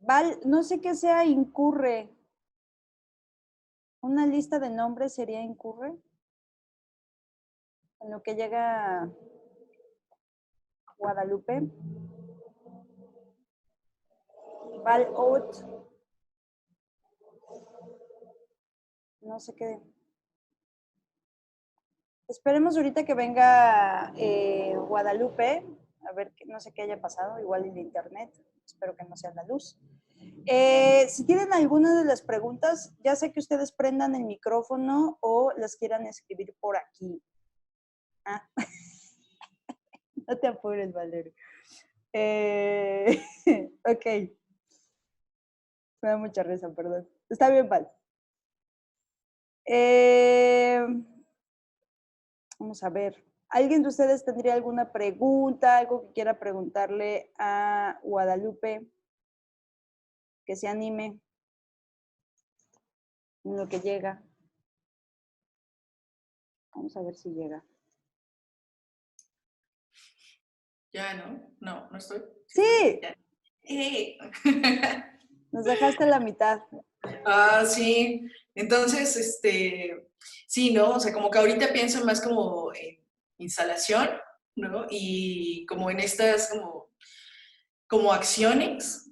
Val, no sé qué sea incurre. ¿Una lista de nombres sería incurre? En lo que llega Guadalupe. Val out. No sé qué. Esperemos ahorita que venga Guadalupe. A ver, no sé qué haya pasado. Igual el internet. Espero que no sea la luz. Si tienen alguna de las preguntas, ya sé que ustedes prendan el micrófono o las quieran escribir por aquí. Ah. No te apures, Valerio. Ok. Me da mucha risa, perdón. Está bien, Val. Vamos a ver. ¿Alguien de ustedes tendría alguna pregunta, algo que quiera preguntarle a Guadalupe? Que se anime en lo que llega. Vamos a ver si llega. Ya, ¿no? No, no estoy. ¡Sí! Ya. Nos dejaste la mitad. Ah, sí. Entonces, sí, ¿no? O sea, como que ahorita pienso más como en instalación, ¿no? Y como en estas como acciones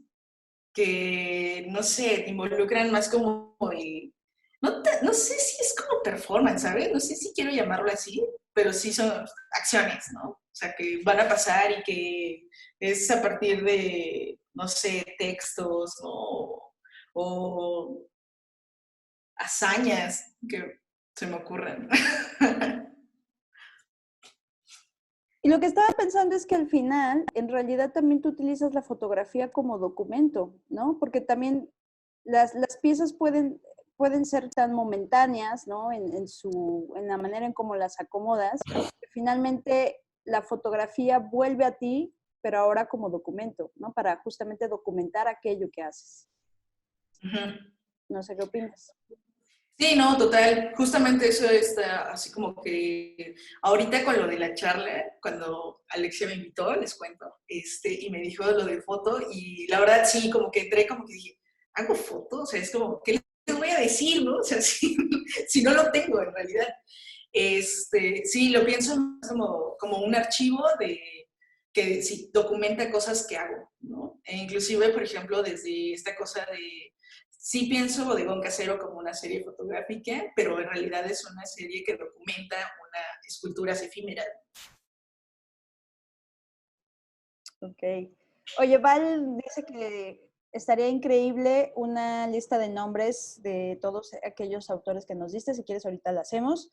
que, no sé, involucran más como no sé si es como performance, ¿sabes? No sé si quiero llamarlo así, pero sí son acciones, ¿no? O sea, que van a pasar y que es a partir de, no sé, textos, ¿no? O hazañas que se me ocurren. Y lo que estaba pensando es que al final, en realidad también tú utilizas la fotografía como documento, ¿no? Porque también las piezas pueden ser tan momentáneas, ¿no? En la manera en cómo las acomodas, que finalmente la fotografía vuelve a ti, pero ahora como documento, ¿no? Para justamente documentar aquello que haces. No sé qué opinas. Sí, no, total. Justamente eso está así como que ahorita con lo de la charla, cuando Alexia me invitó, les cuento, y me dijo lo de foto y la verdad sí, como que entré, como que dije, ¿hago foto? O sea, es como, ¿qué les voy a decir, no? O sea, si no lo tengo en realidad. Sí, lo pienso más como un archivo que sí, documenta cosas que hago, ¿no? E inclusive, por ejemplo, desde esta cosa de sí pienso Bodegón Casero como una serie fotográfica, pero en realidad es una serie que documenta una esculturas efímeras. Ok. Oye, Val dice que estaría increíble una lista de nombres de todos aquellos autores que nos diste. Si quieres, ahorita la hacemos.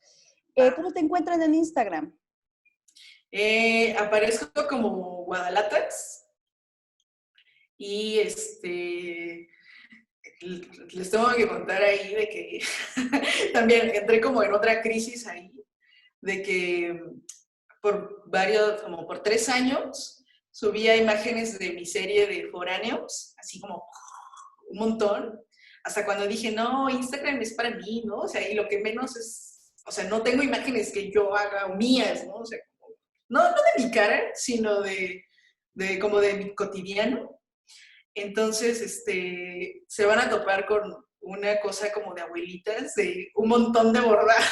¿Cómo te encuentran en Instagram? Aparezco como Guadalatas y les tengo que contar ahí de que también entré como en otra crisis ahí, de que como por 3 años, subía imágenes de mi serie de foráneos, así como un montón, hasta cuando dije, no, Instagram es para mí, ¿no? O sea, y lo que menos es, o sea, no tengo imágenes que yo haga o mías, ¿no? O sea, no de mi cara, sino como de mi cotidiano. Entonces, se van a topar con una cosa como de abuelitas, de un montón de bordados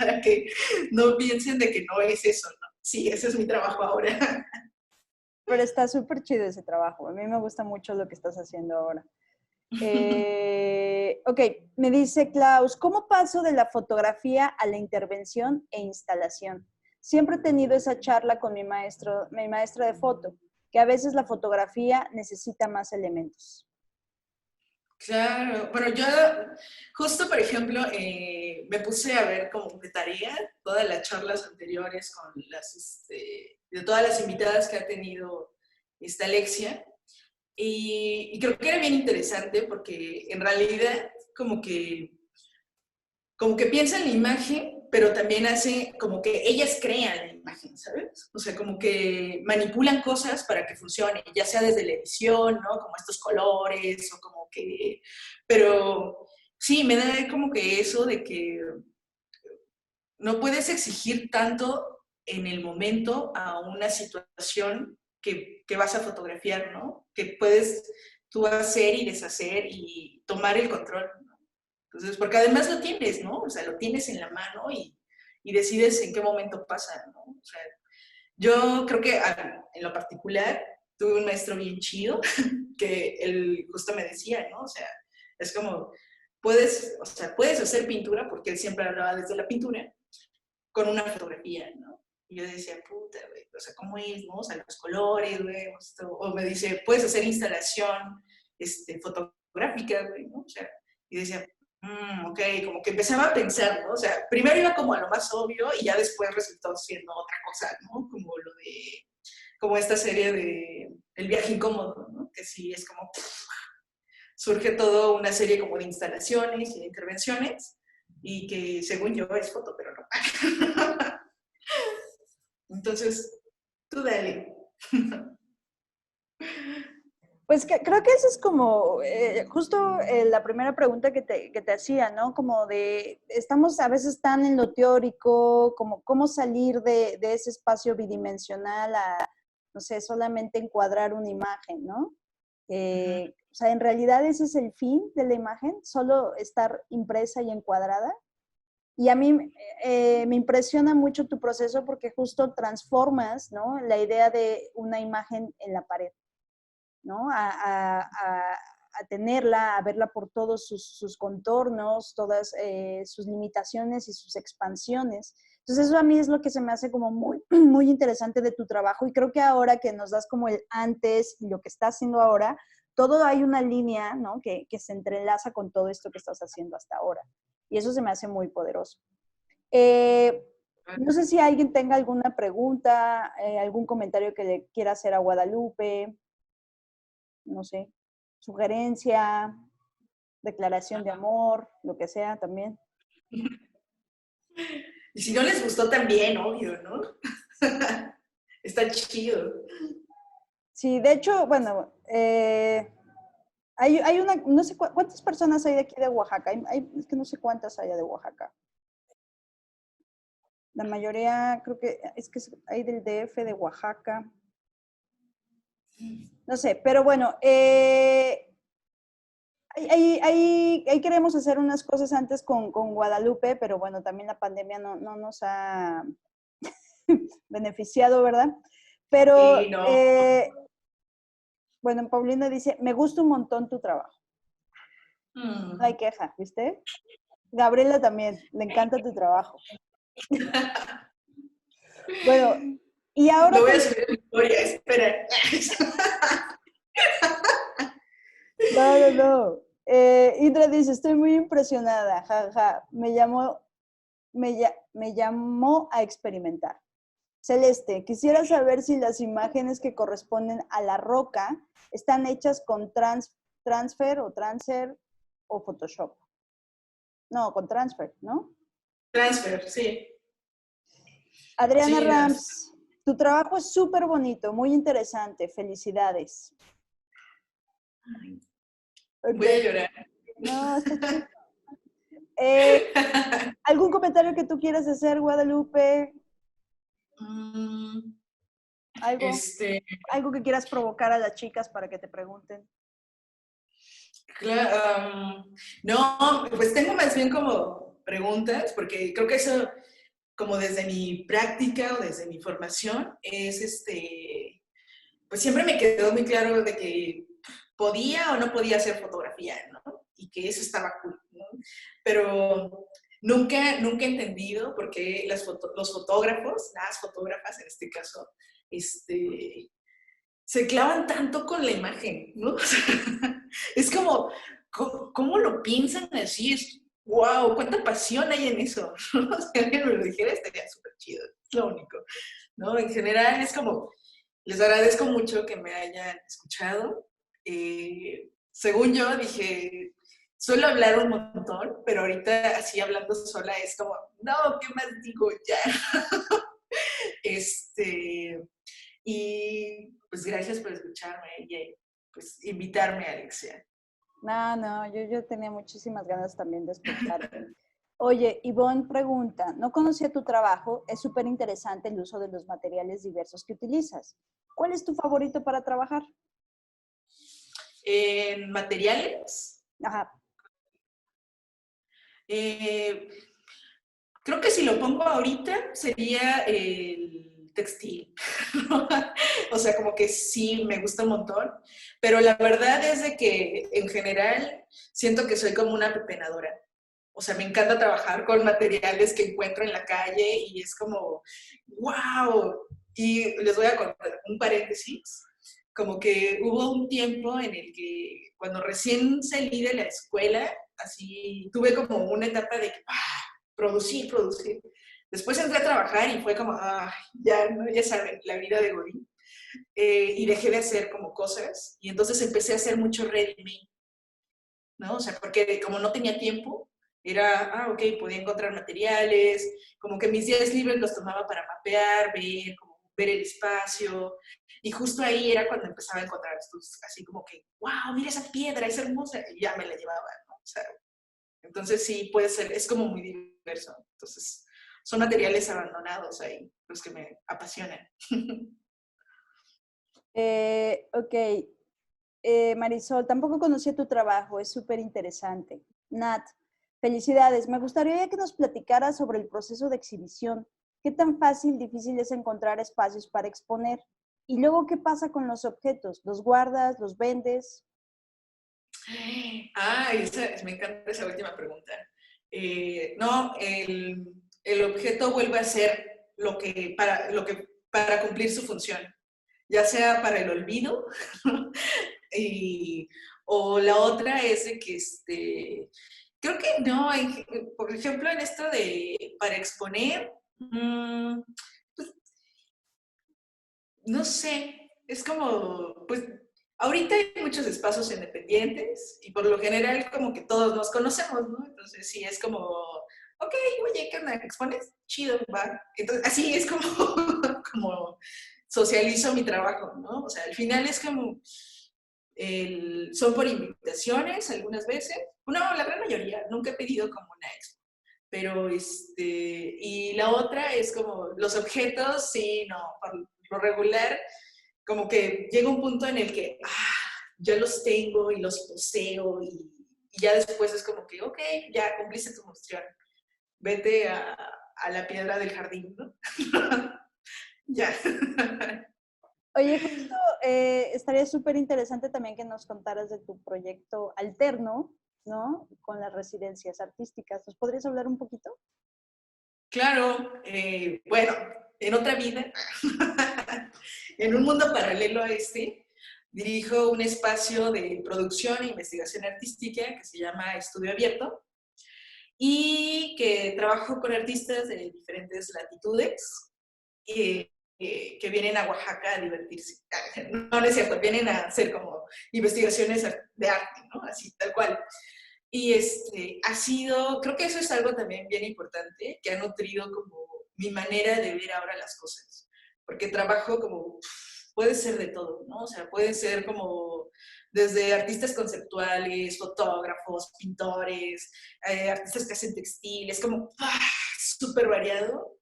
para que no piensen de que no es eso, ¿no? Sí, ese es mi trabajo ahora. Pero está súper chido ese trabajo. A mí me gusta mucho lo que estás haciendo ahora. Ok, me dice Klaus, ¿cómo paso de la fotografía a la intervención e instalación? Siempre he tenido esa charla con mi maestra de foto, que a veces la fotografía necesita más elementos. Claro, bueno, yo justo, por ejemplo, me puse a ver como de tarea todas las charlas anteriores con de todas las invitadas que ha tenido esta Alexia, y creo que era bien interesante porque en realidad como que piensa en la imagen, pero también hace como que ellas crean la imagen, ¿sabes? O sea, como que manipulan cosas para que funcione, ya sea desde la edición, ¿no? Como estos colores o como que... Pero sí, me da como que eso de que no puedes exigir tanto en el momento a una situación que vas a fotografiar, ¿no? Que puedes tú hacer y deshacer y tomar el control, ¿no? Entonces, porque además lo tienes, ¿no? O sea, lo tienes en la mano y decides en qué momento pasa, ¿no? O sea, yo creo que en lo particular tuve un maestro bien chido que él justo me decía, ¿no? O sea, es como, o sea, puedes hacer pintura, porque él siempre hablaba desde la pintura, con una fotografía, ¿no? Y yo decía, puta, güey, o sea, ¿cómo es, no? O sea, los colores, güey, o me dice, puedes hacer instalación fotográfica, güey, ¿no? O sea, y decía, ok, como que empezaba a pensar, ¿no? O sea, primero iba como a lo más obvio y ya después resultó siendo otra cosa, ¿no? Como lo de, como esta serie de El viaje incómodo, ¿no? Que sí es como, surge toda una serie como de instalaciones y de intervenciones y que según yo es foto, pero no. Entonces, tú dale. Pues creo que esa es como justo la primera pregunta que te hacía, ¿no? Como de, estamos a veces tan en lo teórico, como cómo salir de ese espacio bidimensional a, no sé, solamente encuadrar una imagen, ¿no? O sea, en realidad ese es el fin de la imagen, solo estar impresa y encuadrada. Y a mí me impresiona mucho tu proceso porque justo transformas, ¿no? La idea de una imagen en la pared. ¿no? A tenerla, a verla por todos sus contornos, todas sus limitaciones y sus expansiones. Entonces eso a mí es lo que se me hace como muy, muy interesante de tu trabajo y creo que ahora que nos das como el antes y lo que estás haciendo ahora, todo hay una línea, ¿no? Que se entrelaza con todo esto que estás haciendo hasta ahora. Y eso se me hace muy poderoso. No sé si alguien tenga alguna pregunta, algún comentario que le quiera hacer a Guadalupe, no sé, sugerencia, declaración de amor, lo que sea también. Y si no les gustó también, obvio, ¿no? Está chido. Sí, de hecho, bueno, hay una, no sé cuántas personas hay de aquí de Oaxaca, es que no sé cuántas hay de Oaxaca. La mayoría, creo que es que hay del DF, de Oaxaca. No sé, pero bueno, ahí queremos hacer unas cosas antes con Guadalupe, pero bueno, también la pandemia no nos ha beneficiado, ¿verdad? Pero, Sí, no. bueno, Paulina dice, me gusta un montón tu trabajo. No hay queja, ¿viste? Gabriela también, le encanta tu trabajo. Bueno, y ahora Lo voy a que... subir a mi historia, espera. No. Indra dice, estoy muy impresionada, jaja, me llamó a experimentar. Celeste, quisiera saber si las imágenes que corresponden a la roca están hechas con transfer o Photoshop. No, con transfer, ¿no? Transfer, sí. Adriana Sí, Rams, tu trabajo es súper bonito, muy interesante. Felicidades. voy a Okay. llorar. No, está chido. ¿Algún comentario que tú quieras hacer, Guadalupe? Mm, ¿Algo? este, ¿Algo que quieras provocar a las chicas para que te pregunten? no, pues tengo más bien como preguntas, porque creo que eso como desde mi práctica o desde mi formación, es pues siempre me quedó muy claro de que podía o no podía hacer fotografía, ¿no? Y que eso estaba cool, ¿no? Pero nunca he entendido por qué los fotógrafos, las fotógrafas en este caso, se clavan tanto con la imagen, ¿no? O sea, es como, ¿cómo lo piensan así? Es, wow, cuánta pasión hay en eso. ¿No? Si alguien me lo dijera, estaría súper chido, es lo único, ¿no? En general es como, les agradezco mucho que me hayan escuchado. Según yo, dije, suelo hablar un montón, pero ahorita así hablando sola es como, no, ¿qué más digo ya? Y pues gracias por escucharme y pues invitarme, Alexia. No, yo tenía muchísimas ganas también de escucharte. Oye, Ivonne pregunta, no conocía tu trabajo, es súper interesante el uso de los materiales diversos que utilizas. ¿Cuál es tu favorito para trabajar? En materiales, Ajá. eh, creo que si lo pongo ahorita sería el textil. O sea, como que sí me gusta un montón, pero la verdad es de que en general siento que soy como una pepenadora. O sea, me encanta trabajar con materiales que encuentro en la calle y es como, wow. Y les voy a contar un paréntesis, como que hubo un tiempo en el que cuando recién salí de la escuela, así tuve como una etapa de producir. Después entré a trabajar y fue como, ya, ¿no? Ya saben, la vida de Godín. Y dejé de hacer como cosas y entonces empecé a hacer mucho ready-made, ¿no? O sea, porque como no tenía tiempo, era, ok, podía encontrar materiales, como que mis días libres los tomaba para mapear, ver, como ver el espacio, y justo ahí era cuando empezaba a encontrar estos, así como que, wow, mira esa piedra, es hermosa, y ya me la llevaba, ¿no? O sea, entonces sí, puede ser, es como muy diverso. Entonces, son materiales abandonados ahí, los que me apasionan. Ok, Marisol, tampoco conocía tu trabajo, es súper interesante. Nat, felicidades. Me gustaría que nos platicaras sobre el proceso de exhibición. ¿Qué tan fácil, difícil es encontrar espacios para exponer? Y luego, ¿qué pasa con los objetos? ¿Los guardas? ¿Los vendes? Me encanta esa última pregunta. No, el objeto vuelve a ser para cumplir su función, ya sea para el olvido, y, o la otra es de que creo que no, por ejemplo, en esto de para exponer, pues, no sé, es como, pues ahorita hay muchos espacios independientes y por lo general como que todos nos conocemos, ¿no? Entonces sí, es como, ok, oye, ¿qué onda? ¿Expones? Chido, va. Entonces así es como, como socializo mi trabajo, ¿no? O sea, al final es como, son por invitaciones algunas veces. No, la gran mayoría, nunca he pedido como una expo. Pero y la otra es como los objetos, sí, no, por lo regular, como que llega un punto en el que ya los tengo y los poseo y ya después es como que, ok, ya cumpliste tu función, vete a la piedra del jardín, ¿no? Ya. Oye, justo estaría súper interesante también que nos contaras de tu proyecto alterno, ¿no? Con las residencias artísticas. ¿Nos podrías hablar un poquito? Claro, bueno, en otra vida, en un mundo paralelo a dirijo un espacio de producción e investigación artística que se llama Estudio Abierto y que trabajo con artistas de diferentes latitudes que vienen a Oaxaca a divertirse. No, no es cierto, vienen a hacer como investigaciones de arte, ¿no? Así, tal cual. Y ha sido, creo que eso es algo también bien importante, que ha nutrido como mi manera de ver ahora las cosas. Porque trabajo como, puede ser de todo, ¿no? O sea, puede ser como desde artistas conceptuales, fotógrafos, pintores, artistas que hacen textiles, como súper variado.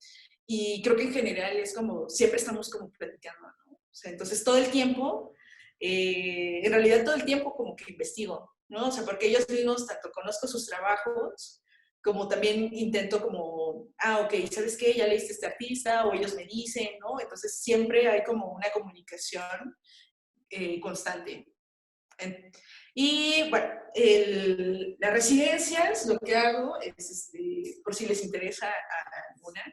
Y creo que en general es como, siempre estamos como platicando, ¿no? O sea, entonces todo el tiempo, en realidad todo el tiempo como que investigo, ¿no? O sea, porque ellos mismos tanto conozco sus trabajos, como también intento como ok, ¿sabes qué? Ya leíste este artista o ellos me dicen, ¿no? Entonces siempre hay como una comunicación constante. Y bueno, las residencias, lo que hago es, por si les interesa a alguna,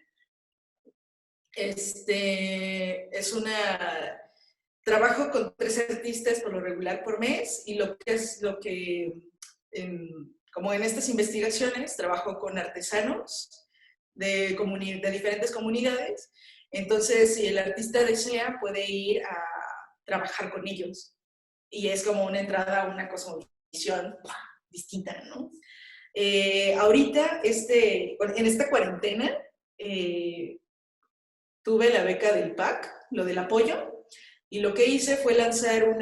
es una... Trabajo con 3 artistas por lo regular por mes y como en estas investigaciones, trabajo con artesanos de diferentes comunidades. Entonces, si el artista desea, puede ir a trabajar con ellos. Y es como una entrada a una cosmovisión distinta, ¿no? Ahorita, en esta cuarentena, tuve la beca del PAC, lo del apoyo, y lo que hice fue lanzar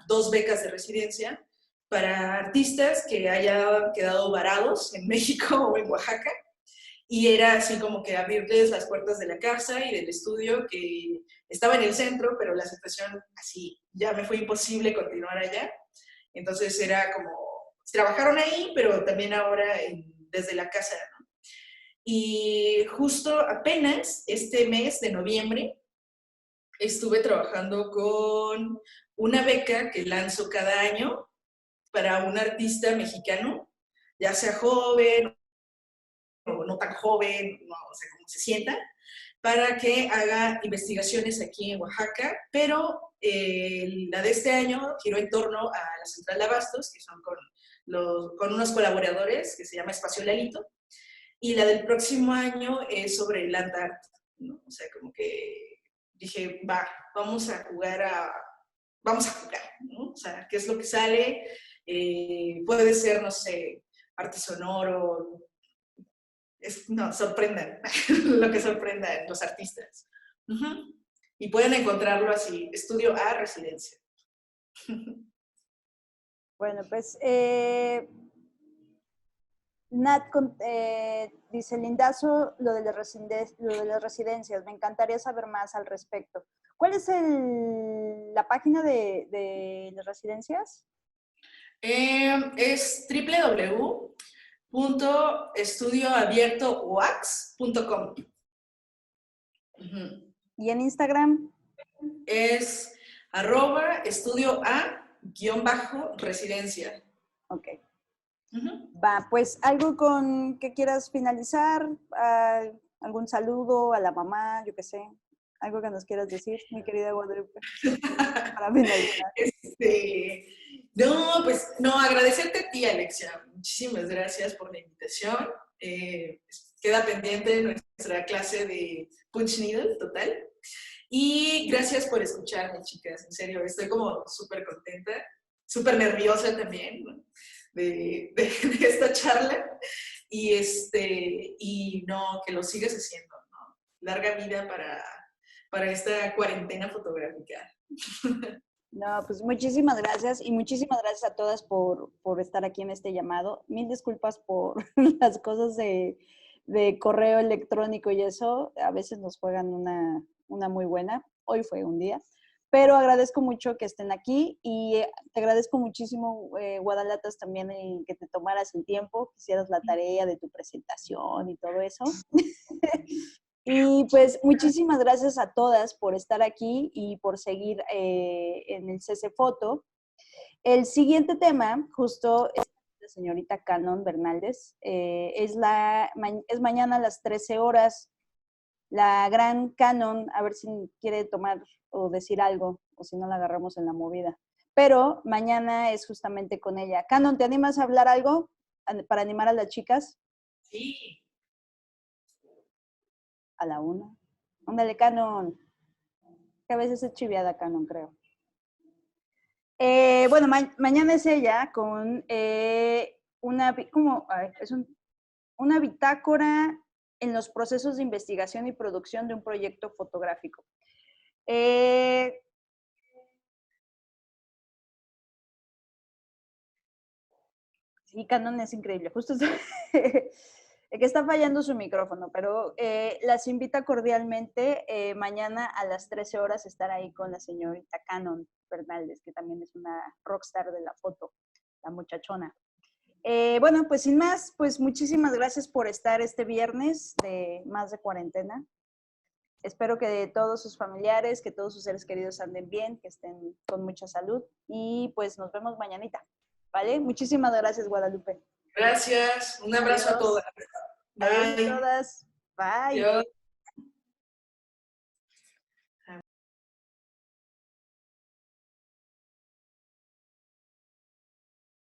2 becas de residencia para artistas que hayan quedado varados en México o en Oaxaca. Y era así como que abrirles las puertas de la casa y del estudio que estaba en el centro, pero la situación así, ya me fue imposible continuar allá. Entonces era como, trabajaron ahí, pero también ahora desde la casa, ¿no? Y justo apenas este mes de noviembre estuve trabajando con una beca que lanzo cada año para un artista mexicano, ya sea joven o no tan joven, no, o sea, como se sienta, para que haga investigaciones aquí en Oaxaca, pero la de este año giró en torno a la Central de Abastos, que son con unos colaboradores que se llama Espacio Lalito, y la del próximo año es sobre el land art, ¿no? O sea, como que dije, vamos a jugar, ¿no? O sea, ¿qué es lo que sale? Puede ser, no sé, arte sonoro, no, sorprendan, lo que sorprendan los artistas. Y pueden encontrarlo así, estudio a residencia. Bueno, pues Nat dice, lindazo lo de las residencias, me encantaría saber más al respecto. ¿Cuál es la página de las residencias? Es www.estudioabiertooax.com. ¿Y en Instagram? Es @estudioa_residencia. Ok. Va, pues algo con que quieras finalizar, algún saludo a la mamá, yo qué sé, algo que nos quieras decir, mi querida Guadalupe, para finalizar. No, pues no, agradecerte a ti, Alexia. Muchísimas gracias por la invitación. Queda pendiente nuestra clase de Punch Needle, total. Y gracias por escucharme, chicas. En serio, estoy como súper contenta, súper nerviosa también, ¿no? de esta charla. Y no, que lo sigas haciendo, ¿no? Larga vida para esta cuarentena fotográfica. No, pues muchísimas gracias y muchísimas gracias a todas por estar aquí en este llamado. Mil disculpas por las cosas de correo electrónico y eso. A veces nos juegan una muy buena. Hoy fue un día. Pero agradezco mucho que estén aquí y te agradezco muchísimo, Guadalatas, también que te tomaras el tiempo, que hicieras la tarea de tu presentación y todo eso. Y pues muchísimas gracias a todas por estar aquí y por seguir en el CC Foto. El siguiente tema, justo, es la señorita Canon Bernaldez. Es mañana a las 13 horas. La gran Canon, a ver si quiere tomar o decir algo, o si no la agarramos en la movida. Pero mañana es justamente con ella. Canon, ¿te animas a hablar algo para animar a las chicas? Sí. A la 1. Ándale, Canon. Que a veces es chiviada Canon, creo. Bueno, mañana es ella con una bitácora en los procesos de investigación y producción de un proyecto fotográfico. Sí, Canon es increíble. Justo que está fallando su micrófono, pero las invita cordialmente mañana a las 13 horas estar ahí con la señorita Canon Bernaldez, que también es una rockstar de la foto, la muchachona. Bueno, pues sin más, pues muchísimas gracias por estar este viernes de Más de Cuarentena. Espero que todos sus familiares, que todos sus seres queridos anden bien, que estén con mucha salud y pues nos vemos mañanita, ¿vale? Muchísimas gracias, Guadalupe. Gracias. Un abrazo a Adiós. todas. Adiós a Bye. todas. Bye. Adiós.